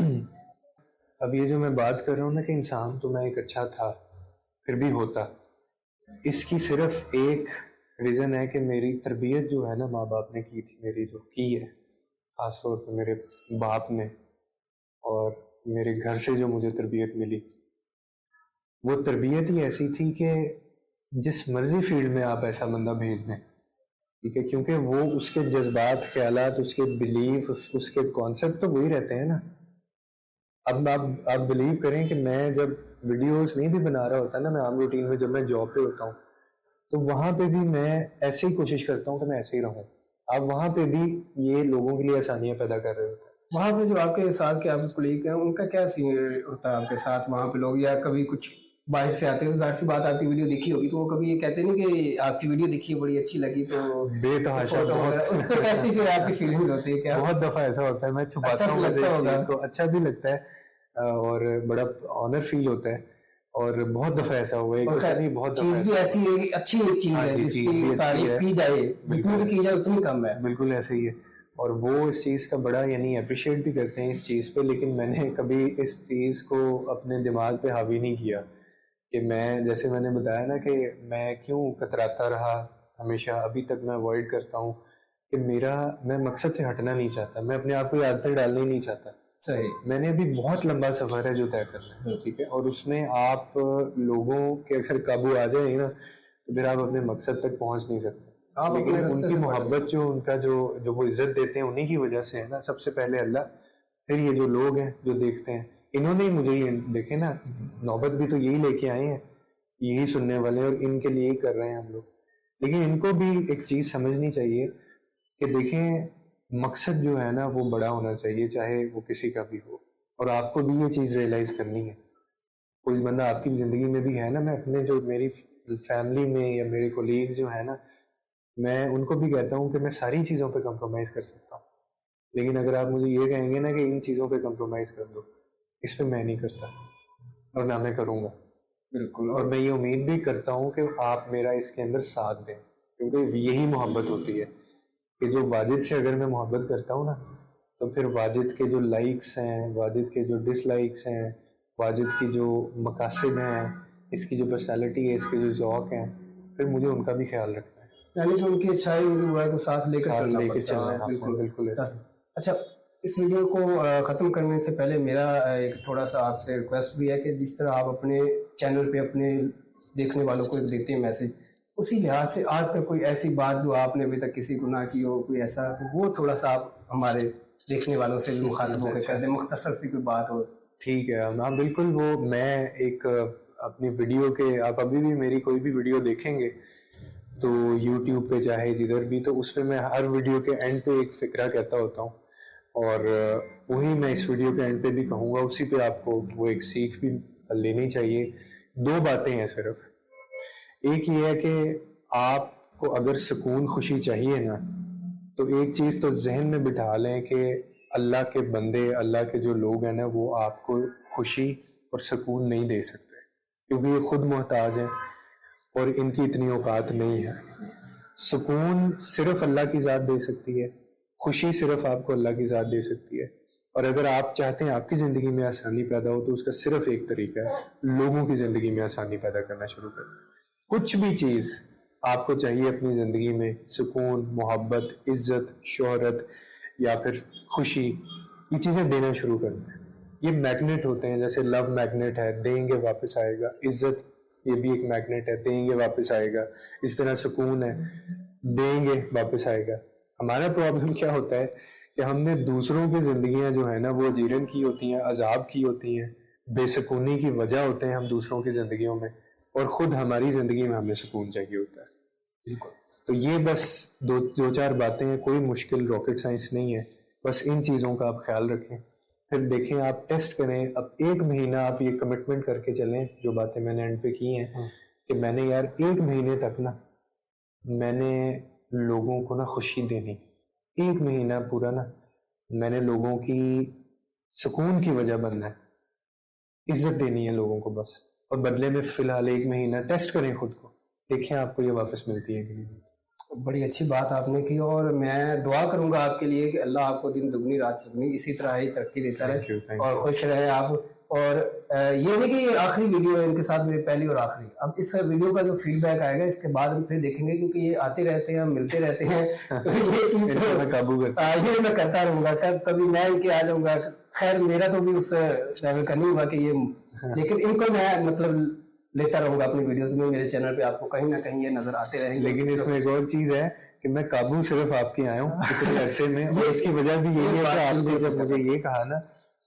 اب یہ جو میں بات کر رہا ہوں نا کہ انسان تو میں ایک اچھا تھا پھر بھی ہوتا, اس کی صرف ایک ریزن ہے کہ میری تربیت جو ہے نا ماں باپ نے کی تھی, میری جو کی ہے, خاص طور پہ میرے باپ نے, اور میرے گھر سے جو مجھے تربیت ملی, وہ تربیت ہی ایسی تھی کہ جس مرضی فیلڈ میں آپ ایسا بندہ بھیج دیں, ٹھیک ہے, کیونکہ وہ اس کے جذبات, خیالات, اس کے بلیف, اس کے کانسیپٹ تو وہی رہتے ہیں نا. اب آپ بلیو کریں کہ میں جب ویڈیوز نہیں بھی بنا رہا ہوتا نا, میں عام روٹین میں جب میں جاب پہ ہوتا ہوں تو وہاں پہ بھی میں ایسے ہی کوشش کرتا ہوں کہ میں ایسے ہی رہوں. آپ وہاں پہ بھی یہ لوگوں کے لیے آسانیاں پیدا کر رہے ہوتے ہیں. وہاں پہ جو آپ کے ساتھ کے آپ کے کولیگ ہیں, ان کا کیا سین ہوتا ہے آپ کے ساتھ وہاں پہ لوگ, یا کبھی کچھ باہر سے آتے ہیں تو ظاہر سی بات آپ کی ویڈیو دیکھی ہوگی تو وہ کبھی یہ کہتے نہیں کہ آپ کی ویڈیو دیکھی بڑی اچھی لگی تو بے تحاشا اس پہ کیسی پھر آپ کی فیلنگ ہوتی ہے؟ کیا بہت دفعہ ایسا ہوتا ہے, میں چھپاتا ہوں چیز کو, اچھا بھی لگتا ہے اور بڑا آنر فیل ہوتا ہے, اور بہت دفعہ ایسا ہوا ہے, بہت چیز بھی ایسی ہے, اچھی ایک چیز ہے جس کی تعریف کی جائے, جتنی بھی کی جائے اتنی کم ہے. بالکل ایسے ہی ہے, اور وہ اس چیز کا بڑا یعنی اپریشیٹ بھی کرتے ہیں اس چیز پہ, لیکن میں نے کبھی اس چیز کو اپنے دماغ پہ حاوی نہیں کیا کہ میں, جیسے میں نے بتایا نا کہ میں کیوں کتراتا رہا ہمیشہ, ابھی تک میں اوائڈ کرتا ہوں کہ میں مقصد سے ہٹنا نہیں چاہتا, میں اپنے آپ کو یاد تک ڈالنا ہی نہیں چاہتا. صحیح. میں نے ابھی بہت لمبا سفر ہے جو طے کرنا ہے, ٹھیک ہے, اور اس میں آپ لوگوں کے اگر قابو آ جائیں نا تو پھر آپ اپنے مقصد تک پہنچ نہیں سکتے. لیکن ان کی محبت جو ان کا جو وہ عزت دیتے ہیں انہی کی وجہ سے ہے نا, سب سے پہلے اللہ, پھر یہ جو لوگ ہیں جو دیکھتے ہیں, انہوں نے مجھے یہ دیکھے نا, نوبت بھی تو یہی لے کے آئے ہیں, یہی سننے والے ہیں, اور ان کے لیے ہی کر رہے ہیں ہم لوگ. لیکن ان کو بھی ایک چیز سمجھنی چاہیے کہ دیکھیں مقصد جو ہے نا وہ بڑا ہونا چاہیے, چاہے وہ کسی کا بھی ہو, اور آپ کو بھی یہ چیز ریئلائز کرنی ہے. کوئی بندہ آپ کی زندگی میں بھی ہے نا, میں اپنے جو میری فیملی میں یا میرے کولیگز جو ہیں نا, میں ان کو بھی کہتا ہوں کہ میں ساری چیزوں پہ کمپرومائز کر سکتا ہوں, لیکن اگر آپ مجھے یہ کہیں گے نا کہ ان چیزوں پہ کمپرومائز کر دو, اس پہ میں نہیں کرتا اور نہ میں کروں گا. بالکل. اور میں یہ امید بھی کرتا ہوں کہ آپ میرا اس کے اندر ساتھ دیں, کیونکہ یہی محبت ہوتی ہے کہ جو واجد سے اگر میں محبت کرتا ہوں نا تو پھر واجد کے جو لائکس ہیں, واجد کے جو ڈس لائکس ہیں, واجد کی جو مقاصد ہیں, اس کی جو پرسنالٹی ہے, اس کے جو ذوق ہیں, پھر مجھے ان کا بھی خیال رکھنا ہے, یعنی کہ ان کی اچھائی ان کی برائی کو ساتھ لے کر چلنا ہے. بالکل. اچھا, اس ویڈیو کو ختم کرنے سے پہلے میرا ایک تھوڑا سا آپ سے ریکویسٹ بھی ہے کہ جس طرح آپ اپنے چینل پہ اپنے دیکھنے والوں کو دیتے ہیں میسج, اسی لحاظ سے آج تک کوئی ایسی بات جو آپ نے ابھی تک کسی کو نہ کی ہو, کوئی ایسا, تو وہ تھوڑا سا آپ ہمارے دیکھنے والوں سے بھی مخاطب ہو کے کر دیں, مختصر سی کوئی بات ہو. ٹھیک ہے, ہاں بالکل. وہ میں ایک اپنی ویڈیو کے, آپ ابھی بھی میری کوئی بھی ویڈیو دیکھیں گے تو یوٹیوب پہ چاہے جدھر بھی, تو اس پہ میں ہر ویڈیو کے اینڈ پہ ایک فقرہ کہتا ہوتا ہوں, اور وہی میں اس ویڈیو کے اینڈ پہ بھی کہوں گا, اسی پہ آپ کو وہ ایک سیکھ بھی لینی چاہیے. 2 باتیں ہیں صرف. ایک یہ ہے کہ آپ کو اگر سکون خوشی چاہیے نا تو ایک چیز تو ذہن میں بٹھا لیں کہ اللہ کے بندے, اللہ کے جو لوگ ہیں نا, وہ آپ کو خوشی اور سکون نہیں دے سکتے, کیونکہ یہ خود محتاج ہیں اور ان کی اتنی اوقات نہیں ہے. سکون صرف اللہ کی ذات دے سکتی ہے, خوشی صرف آپ کو اللہ کی ذات دے سکتی ہے, اور اگر آپ چاہتے ہیں آپ کی زندگی میں آسانی پیدا ہو تو اس کا صرف ایک طریقہ ہے, لوگوں کی زندگی میں آسانی پیدا کرنا شروع کریں. کچھ بھی چیز آپ کو چاہیے اپنی زندگی میں, سکون, محبت, عزت, شہرت یا پھر خوشی, یہ چیزیں دینا شروع کر دیں. یہ میگنیٹ ہوتے ہیں, جیسے لو میگنیٹ ہے, دیں گے واپس آئے گا. عزت یہ بھی ایک میگنیٹ ہے, دیں گے واپس آئے گا. اس طرح سکون ہے, دیں گے واپس آئے گا. ہمارا پرابلم کیا ہوتا ہے کہ ہم نے دوسروں کی زندگیاں جو ہے نا وہ اجیرن کی ہوتی ہیں, عذاب کی ہوتی ہیں, بے سکونی کی وجہ ہوتے ہیں ہم دوسروں کی زندگیوں میں, اور خود ہماری زندگی میں ہمیں سکون چاہیے ہوتا ہے. بالکل. تو یہ بس دو چار باتیں ہیں, کوئی مشکل راکٹ سائنس نہیں ہے, بس ان چیزوں کا آپ خیال رکھیں. پھر دیکھیں, آپ ٹیسٹ کریں. اب 1 مہینہ آپ یہ کمٹمنٹ کر کے چلیں, جو باتیں میں نے اینڈ پہ کی ہیں, کہ میں نے یار 1 مہینے تک نا میں نے لوگوں کو نا خوشی دینی, 1 مہینہ پورا نا میں نے لوگوں کی سکون کی وجہ بننا ہے, عزت دینی ہے لوگوں کو بس. اور بدلے میں فی الحال 1 مہینہ ٹیسٹ کریں خود کو, دیکھیں آپ کو یہ واپس ملتی ہے کہ نہیں. بڑی اچھی بات آپ نے کی, اور میں دعا کروں گا آپ کے لیے کہ اللہ آپ کو دن دگنی رات چگنی اسی طرح ہی ترقی دیتا رہے اور خوش رہے آپ. اور یہ نہیں کہ یہ آخری ویڈیو ہے ان کے ساتھ, میری پہلی اور آخری. اب اس ویڈیو کا جو فیڈ بیک آئے گا اس کے بعد ہم پھر دیکھیں گے, کیونکہ یہ آتے رہتے ہیں, ملتے رہتے ہیں, تو یہ چیز میں قابو کرتا یہ میں کرتا رہوں گا. کبھی میں ان کے آ جاؤں گا, خیر میرا تو بھی اس لیول کا نہیں ہوا کہ یہ, لیکن ان کو میں مطلب لیتا رہوں گا اپنی ویڈیوز میں. میرے چینل پہ آپ کو کہیں نہ کہیں یہ نظر آتے رہیں گے. لیکن اس میں ایک اور چیز ہے کہ میں قابو صرف آپ کے آیا ہوں اتنے عرصے میں, اور اس کی وجہ بھی یہی ہے کہ آپ نے جب مجھے یہ کہا نا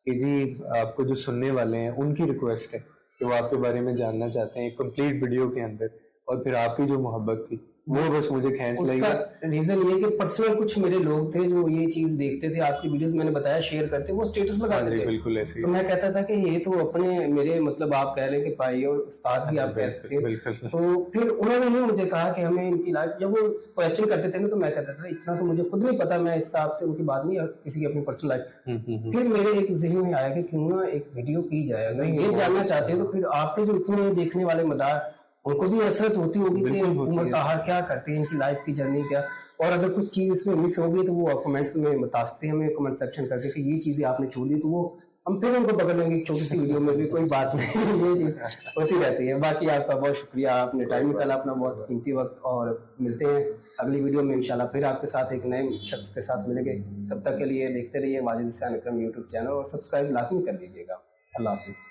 کہ جی آپ کو جو سننے والے ہیں ان کی ریکویسٹ ہے کہ وہ آپ کے بارے میں جاننا چاہتے ہیں کمپلیٹ ویڈیو کے اندر, اور پھر آپ کی جو محبت تھی وہ بس مجھے کھینچ اس لائی. کا ریزن یہ کہ پرسنل کچھ میرے لوگ تھے جو یہ چیز دیکھتے تھے, آپ کی ویڈیوز میں نے بتایا شیئر کرتے, وہ اسٹیٹس لگاتے تھے. بالکل ایسے, تو میں کہتا تھا کہ یہ تو اپنے میرے مطلب آپ کہہ رہے ہیں کہ بھائی اور استاد بھی آپ کہہ سکتے ہیں. تو پھر انہوں نے ہی مجھے کہا کہ ہمیں ان کی لائف, جب وہ کوشچن کرتے تھے نا تو میں کہتا تھا اتنا تو مجھے خود نہیں پتا, میں اس حساب سے ان کی بات نہیں, کسی کی اپنی پرسنل لائف. پھر میرے ایک ذہن میں آیا کہ کیوں نہ ایک ویڈیو کی جائے, اگر یہ جاننا چاہتے ہیں تو پھر آپ کے جو اتنے دیکھنے والے مدار ان کو بھی حسرت ہوتی ہوگی کہ عمر طاہر کیا کرتے ہیں, ان کی لائف کی جرنی کیا. اور اگر کچھ چیز اس میں مس ہوگی تو وہ کمنٹس میں بتا سکتے ہیں ہمیں, کمنٹ سیکشن کر کے کہ یہ چیزیں آپ نے چھوڑ دی, تو وہ ہم پھر ان کو پکڑ لیں گے چھوٹی سی ویڈیو میں بھی, کوئی بات نہیں, یہ چیز ہوتی رہتی ہے. باقی آپ کا بہت شکریہ, آپ نے ٹائم نکالا اپنا بہت قیمتی وقت, اور ملتے ہیں اگلی ویڈیو میں انشاءاللہ پھر آپ کے ساتھ ایک نئے شخص کے ساتھ ملیں گے. تب تک کے لیے دیکھتے رہیے ماجد حسین اکرم یوٹیوب چینل, اور سبسکرائب لازمی کر لیجیے گا. اللہ حافظ.